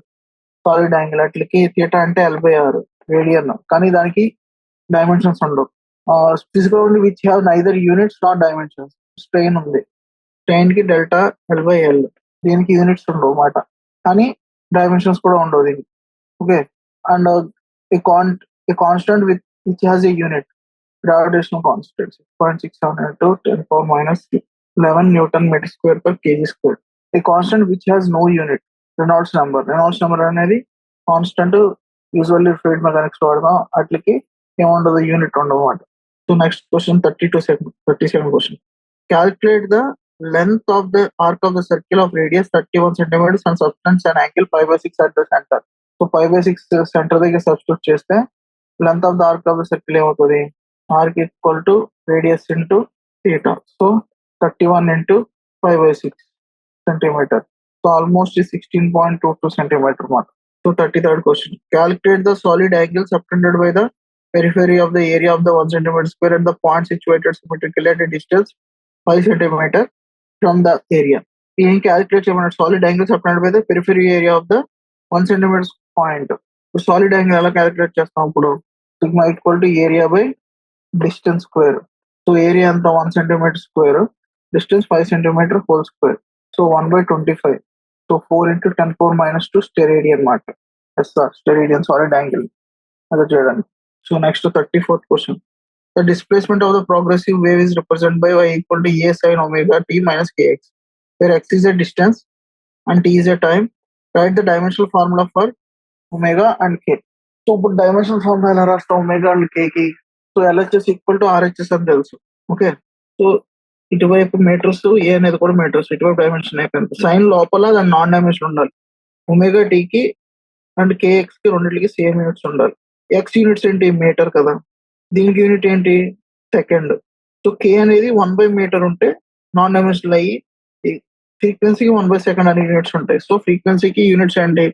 సాలిడ్ యాంగిల్ అట్లకి థీటా అంటే 86 రేడియన్, కానీ దానికి డైమెన్షన్స్ ఉండవు. Physical quantity which have neither units not dimensions. Strain ఉంది, స్ట్రెయిన్ కి డెల్టా L/L, దీనికి యూనిట్స్ ఉండవు మాట, కానీ డైమెన్షన్స్ కూడా ఉండవు దీనికి. Okay, and a constant which has a unit, gravitational constant 6.67 into 10⁻11 newton metre square per kg square. A constant which has no unit, Reynolds number అనేది కాన్స్టెంట్. యూజువల్లీ ఫ్లూయిడ్ మెకానిక్స్ వాడదాం, అట్లకి ఏముండదు, యూనిట్ ఉండదు అన్నమాట. So next question 37 question. Calculate the length of the arc of the circle of radius 31 centimeters and substance an angle 5/6 at the center. So 5/6 centre దగ్గర సబ్స్టిట్యూట్ చేస్తే length of the arc of the circle ఏమవుతుంది, arc equal to radius into theta. So 31 into 5/6 centimetre. So almost 16.22 centimetre మాట. So 33rd question. Calculate the solid angle subtended by the periphery of the area of the 1 centimeter square at the point situated symmetrically at a distance 5 centimeter from the area. ఏం క్యాలిక్యులేట్ చేయమన్నాడు, solid angle subtended by the periphery area of the 1 centimeter point. Solid angle ఎలా క్యాలిక్యులేట్ చేస్తాం ఇప్పుడు, sigma equal to area by distance square. So area అంత 1 centimeter square, distance 5 centimeter whole square. So 1/25. So 4 into 10⁻²స్టెరేడియన్ మాట. స్టెరేడియన్ సాలిడ్ యాంగిల్ అదే చేయడానికి. So next 34th question. The displacement of the progressive wave is represented by y equal to a sin omega t minus kx, where x is a distance and t is a time. Write the dimensional formula for omega and k. So ఇప్పుడు డైమెన్షనల్ ఫార్ములా ఎలా రాస్తాం ఒమేగా అండ్ k కి. So LHS equal to RHS అని తెలుసు. ఓకే, సో ఇటువైపు మీటర్స్, ఏ అనేది కూడా మీటర్స్, ఇటువైపు డైమెన్షన్ అయిపోయింది. సైన్ లోపల దాని నాన్ డైమెన్షన్ ఉండాలి. ఒమేగా t కి అండ్ kx కి రెండింటికి సేమ్ యూనిట్స్ ఉండాలి. x యూనిట్స్ ఏంటి, మీటర్ కదా, దీనికి యూనిట్ ఏంటి, సెకండ్. సో k అనేది 1/మీటర్ ఉంటే నాన్ డైమెన్షనల్ అయ్యి ఫ్రీక్వెన్సీకి 1/సెకండ్ అనే యూనిట్స్ ఉంటాయి. సో ఫ్రీక్వెన్సీకి యూనిట్స్ ఏంటి,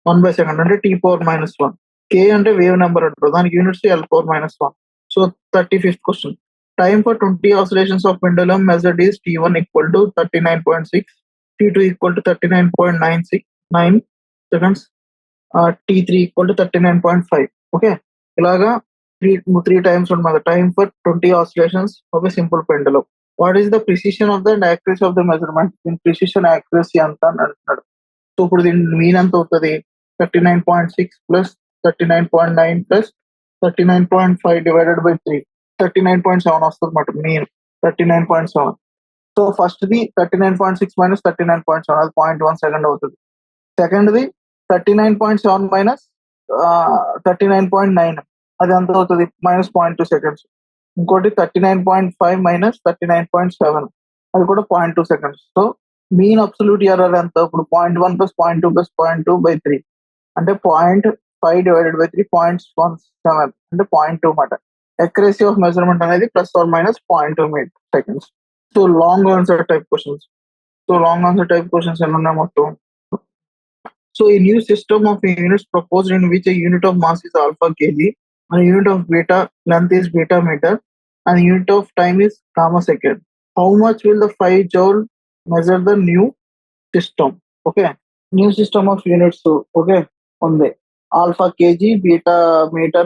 1/సెకండ్ అంటే T⁻⁻1. k అంటే వేవ్ నెంబర్ అంటారు, దానికి units L⁻⁻1. So 35th question. Time for 20 oscillations of pendulum measured is T1 equal to 39.6, T2 equal to 39.9 seconds, T3 equal to 39.5. Okay, ఇలాగా three times ఉండదు. Time for 20 oscillations of a simple pendulum. What is the precision of the and accuracy of the measurement. దీని ప్రిసిషన్ యాక్యురసీ అంత అని అంటున్నాడు. సో ఇప్పుడు దీని మీన్ ఎంత అవుతుంది, 39.6 ప్లస్ 39.9 ప్లస్ 39.5 డివైడెడ్ బై 3, 39.7 వస్తుంది అన్నమాట మీన్. 39.7. సో ఫస్ట్ది 39.6 మైనస్ 39.7, అది 0.1 సెకండ్ అవుతుంది. సెకండ్ది 39.7 మైనస్ 39.9, అది ఎంత అవుతుంది, -0.2 సెకండ్స్. ఇంకోటి 39.5 మైనస్ 39.7, అది కూడా 0.2 seconds. So mean absolute error ఎంత ఇప్పుడు, 0.1 ప్లస్ 0.2 ప్లస్ 0.2 బై 3 అంటే 0.5 డివైడెడ్ బై 3, 0.17 అంటే 0.2 మాట. అక్యురసీ ఆఫ్ మెజర్మెంట్ అనేది +or- 0.2 seconds. So long answer type questions. ఎన్ని ఉన్నాయి మొత్తం. So a new system of units proposed in which a unit of mass is alpha kg, and a unit of beta length is beta meter, and a unit of time is gamma second. How much will the 5 joule measure the new system? Okay, new system of units. Okay, ఉంది alpha kg, beta meter,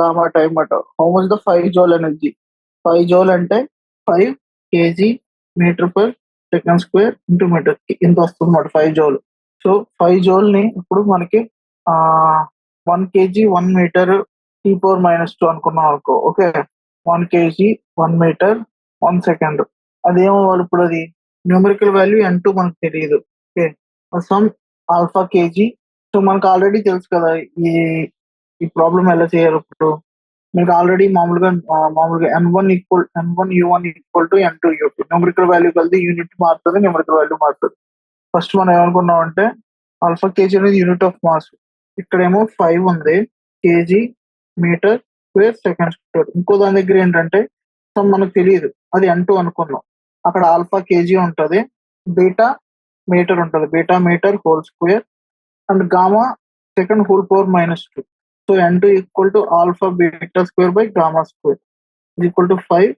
gamma time meter. How much the 5 joule energy? 5 joule అంటే 5 kg meter per second square into meter, ఇంత వస్తుంది అన్నమాట 5 joule. సో 5 joule ని ఇప్పుడు మనకి 1 kg 1 మీటర్ T⁻⁻2 అనుకున్నాం అనుకో. Okay, 1 kg 1 metre 1 second. అదేమో ఇప్పుడు అది న్యూమరికల్ వాల్యూ N2 మనకు తెలియదు. Okay, some alpha KG. So మనకు ఆల్రెడీ తెలుసు కదా ఈ ప్రాబ్లం ఎలా చేయాలి. ఇప్పుడు మీకు ఆల్రెడీ మామూలుగా n1 u1 n2 u2 numerical value కలిసి యూనిట్ మారుతుంది, న్యూమరికల్ వాల్యూ మారుతుంది. ఫస్ట్ మనం ఏమనుకున్నాం అంటే ఆల్ఫా కేజీ అనేది యూనిట్ ఆఫ్ మాస్. ఇక్కడేమో 5 ఉంది, KG metre square second square. ఇంకో దాని దగ్గర ఏంటంటే మనకు తెలియదు, అది n2 అనుకున్నాం. అక్కడ ఆల్ఫా కేజీ ఉంటది, బీటా మీటర్ ఉంటది, beta metre whole square and gamma second whole power -2. So n2 equal to alpha beta square by gamma square equal to 5.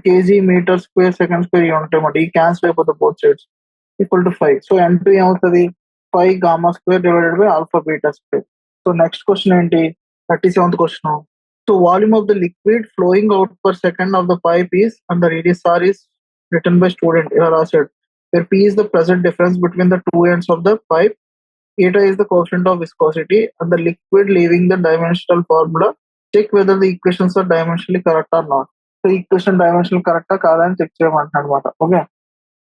KG metre square second square ఇవి ఉంటాయి అన్నమాట. ఈ క్యాన్సిల్ అయిపోతాయి both sides, equal to 5. So n2 ఏమవుతుంది, 5 gamma square divided by alpha beta square. So next question ఏంటి, 37th question. So volume of the liquid flowing out per second of the pipe is and the radius r is written by student. ఇలా రాశాడు. where p is the present difference between the two ends of the pipe, eta is the coefficient of viscosity and the liquid leaving the dimensional formula. Check whether the equations are dimensionally correct or not. So equation dimensional కరెక్టా కాదా అని చెక్ చేయమంటున్నాడు అనమాట. ఓకే,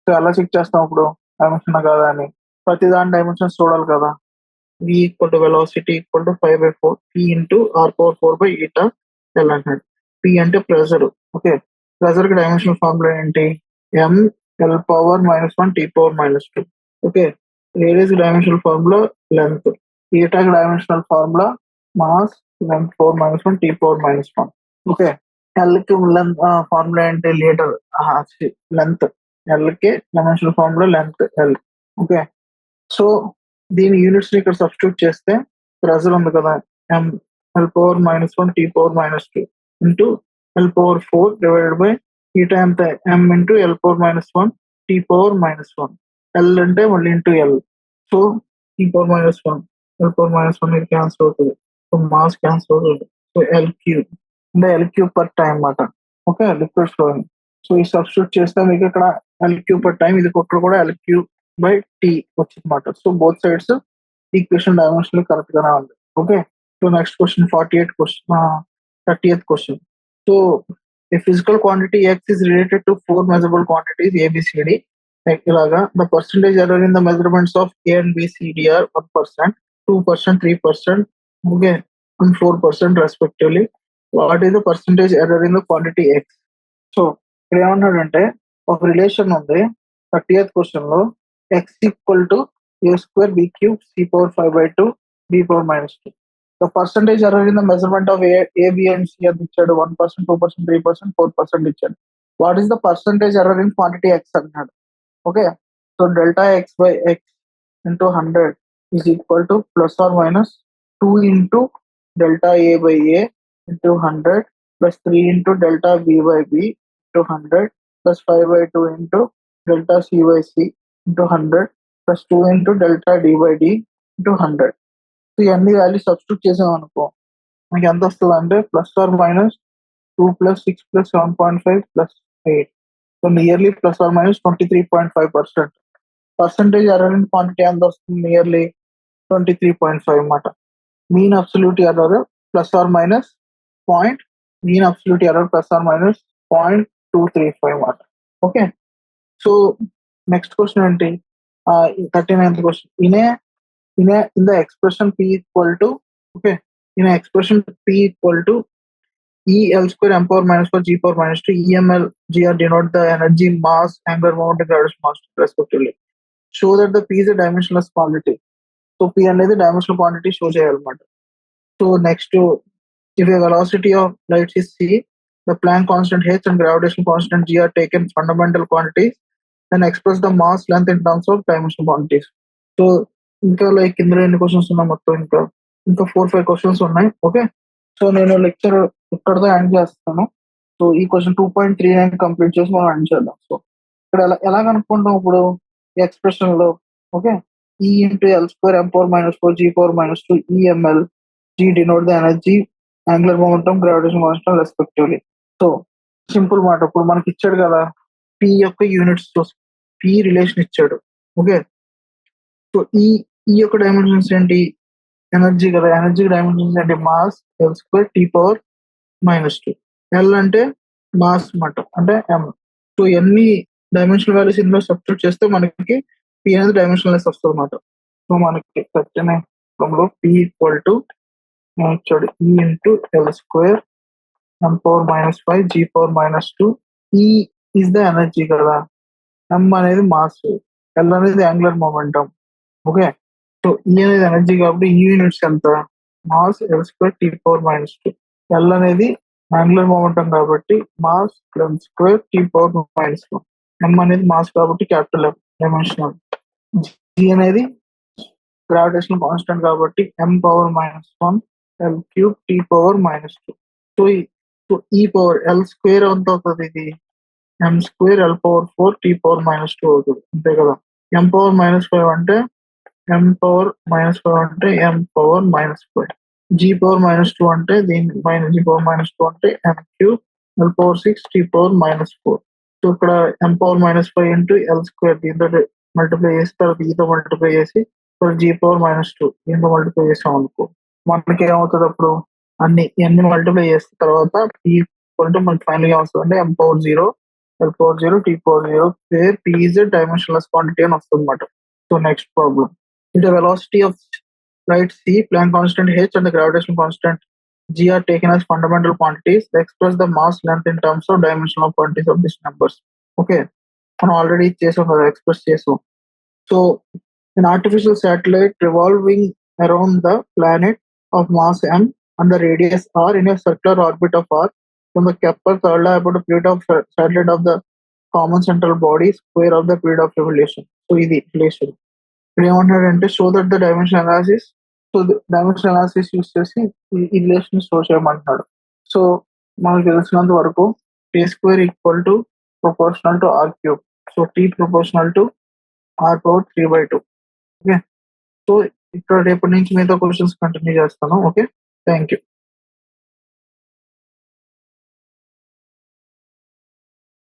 సో ఎలా చెక్ చేస్తాం ఇప్పుడు డైమెన్షన్ కాదా అని? ప్రతి దాని డైమెన్షన్స్ చూడాలి కదా. v equal to velocity equal to 5/4 p into r/4 L అంటాడు. p అంటే ప్రెజర్. ఓకే, ప్రెజర్ కి డైమెన్షనల్ ఫార్ములా ఏంటి, m L⁻⁻1 T⁻². Okay, radius dimensional formula length, ఈటాకి dimensional formula mass length 4-1 T⁻². Okay, L కి ఫార్ములా ఏంటి, లీటర్ లెంత్. ఎల్ కి dimensional formula length L. Okay, so దీని యూనిట్స్ ని ఇక్కడ సబ్స్టిట్యూట్ చేస్తే ప్రెజర్ ఉంది కదా, m L⁻⁻1 T⁻² into L⁻4 divided by eta ఎంత, m into L⁻⁻1 T⁻². L అంటే మళ్ళీ into L. So T⁻⁻1 L⁻⁻1 ఇది క్యాన్సిల్ అవుతుంది, సో మాస్ క్యాన్సిల్ అవుతుంది. సో L³ అంటే L³ పర్ టైం అన్నమాట. Okay, liquid flowing. సో ఈ సబ్స్టిట్యూట్ చేస్తే మీకు ఇక్కడ L³ పర్ టైం, ఇది ఇక్కడ కూడా L³ బై టీ వచ్చింది అనమాట. So both sides equation dimension correct గానే ఉంది. Okay, so next question 30th question. So a physical quantity x is related to 4 measurable quantities a, b, c, d. ఇలాగా the percentage error in the measurements of a and b, c, d are 1%, 2%, 3%, okay, and 4% respectively. What is the percentage error in the quantity x? So ఇక్కడ ఏమన్నాడంటే ఒక రిలేషన్ ఉంది 30th క్వశ్చన్ లో, x equal to a²b³ c⁴ 5/2 b⁻². The percentage error in the measurement of a, b and c అని ఇచ్చాడు. 1%, 2%, 3%, 4% ఇచ్చాడు. What is the percentage error in quantity X అన్నాడు. Okay, so delta X by X into 100 is equal to +or- 2 into delta A by A into 100 plus 3 into delta B by B into 100 plus 5/2 into delta C by C into 100 plus 2 into delta D by D into 100. So ఇవన్నీ వాల్యూ సబ్స్టిట్యూట్ చేసాం అనుకో, మనకి ఎంత వస్తుంది అంటే +or- 2 + 6 + 7.5 + 8. So nearly +or- 23.5%. Percentage error in quantity ఎంత వస్తుంది, నియర్లీ 23.5 అన్నమాట. Mean absolute error mean absolute error +or- 0.235 అన్నమాట. ఓకే, సో నెక్స్ట్ క్వశ్చన్ ఏంటి, 39th question. in the expression p equal to, okay, in an expression p equal to e L² m⁻⁴ g⁻², e m L g r denote the energy, mass, angular moment, and gravitational mass respectively. Show that the p is a dimensionless quantity. So p అనేది dimensional quantity show చేయాలన్నమాట. So next, if a velocity of light is c, the Planck constant h and gravitational constant g are taken fundamental quantities, then express the mass length in terms of dimensional quantities. So ఇంకా లైక్ ఇందులో ఎన్ని క్వశ్చన్స్ ఉన్నాయి, మొత్తం ఇంకా 4-5 క్వశ్చన్స్ ఉన్నాయి. ఓకే, సో నేను లెక్చర్ ఇక్కడతో ఎండ్ చేస్తాను. సో ఈ క్వశ్చన్ 2.39 కంప్లీట్ చేసి మనం ఎండ్ చేద్దాం. సో ఇక్కడ ఎలా కనుక్కుంటాం ఇప్పుడు ఈ ఎక్స్ప్రెషన్ లో, okay, e into L² m⁻⁴ g⁻², EML g denote the energy, angular momentum, gravitational constant respectively. So simple మాట. ఇప్పుడు మనకి ఇచ్చాడు కదా p యొక్క యూనిట్స్, p రిలేషన్ ఇచ్చాడు. ఓకే, సో ఈ యొక్క డైమెన్షన్స్ ఏంటి, ఎనర్జీ కదా, ఎనర్జీ డైమెన్షన్స్ ఏంటి, మాస్ L² T⁻². L అంటే మాస్ అన్నమాట, అంటే m. సో ఎన్ని డైమెన్షనల్ వాల్యూస్ ఇందులో సబ్స్టిట్యూట్ చేస్తే మనకి p అనేది డైమెన్షనల్లెస్ వస్తుంది అన్నమాట. సో మనకి p equal to E into L² m power minus 5 g power minus 2. E is the energy కదా, m అనేది మాస్, l అనేది angular momentum. Okay, so E అనేది ఎనర్జీ కాబట్టి ఈ యూనిట్స్ ఎంత, mass L square T power minus 2. L అనేది యాంగులర్ మొమెంటం కాబట్టి mass L square T power minus 1. m అనేది మాస్ కాబట్టి క్యాపిటల్ ఎఫ్ డైమెన్షనల్. g అనేది గ్రావిటేషనల్ కాన్స్టెంట్ కాబట్టి m power minus 1 L cube T power minus 2. So ఈ పవర్ ఎల్ స్క్వేర్ ఎంత అవుతుంది, ఇది m square L power 4 tea power minus 2 అవుతుంది, అంతే కదా. m పవర్ మైనస్ 5 అంటే m పవర్ మైనస్ 5 అంటే m power minus 5. g power minus 2 అంటే దీని మైనస్ g పవర్ మైనస్ 2 అంటే m cube L power 6 T power minus 4. So ఇక్కడ m power minus 5 into L square దీంతో మల్టిప్లై చేసి తర్వాత ఈతో మల్టిప్లై చేసి g పవర్ మైనస్ 2 దీంతో మల్టిప్లై చేసాం అనుకో, మనకి ఏమవుతుంది అప్పుడు అన్ని మల్టిప్లై చేసిన తర్వాత p మనకి ఫైనల్ గా వస్తుంది అంటే m power 0 L power 0 T power 0 where p is a dimensionless quantity అని వస్తుంది అనమాట. So next problem, the velocity of light c, Planck constant h and the gravitational constant g are taken as fundamental quantities. They express the mass length in terms of dimensional quantities of these numbers. Okay, మనం ఆల్రెడీ చేసాం కదా, ఎక్స్ప్రెస్ చేసాం. So an artificial satellite revolving around the planet of mass m and the radius r in a circular orbit of r from the Kepler third law about the period of satellite of the common central body square of the period of revolution. So ఇది రిలేషన్. ఇక్కడ ఏమంటాడంటే show that the dimension analysis, so dimension analysis use చేసి ఈ రిలేషన్ షో చేయమంటున్నాడు. సో మనకు తెలిసినంత వరకు T square equal to proportional to R cube. So T proportional to R power 3/2. Okay, so ఇక్కడ రేపటి నుంచి మిగతా క్వశ్చన్స్ కంటిన్యూ చేస్తాను. Okay, thank you.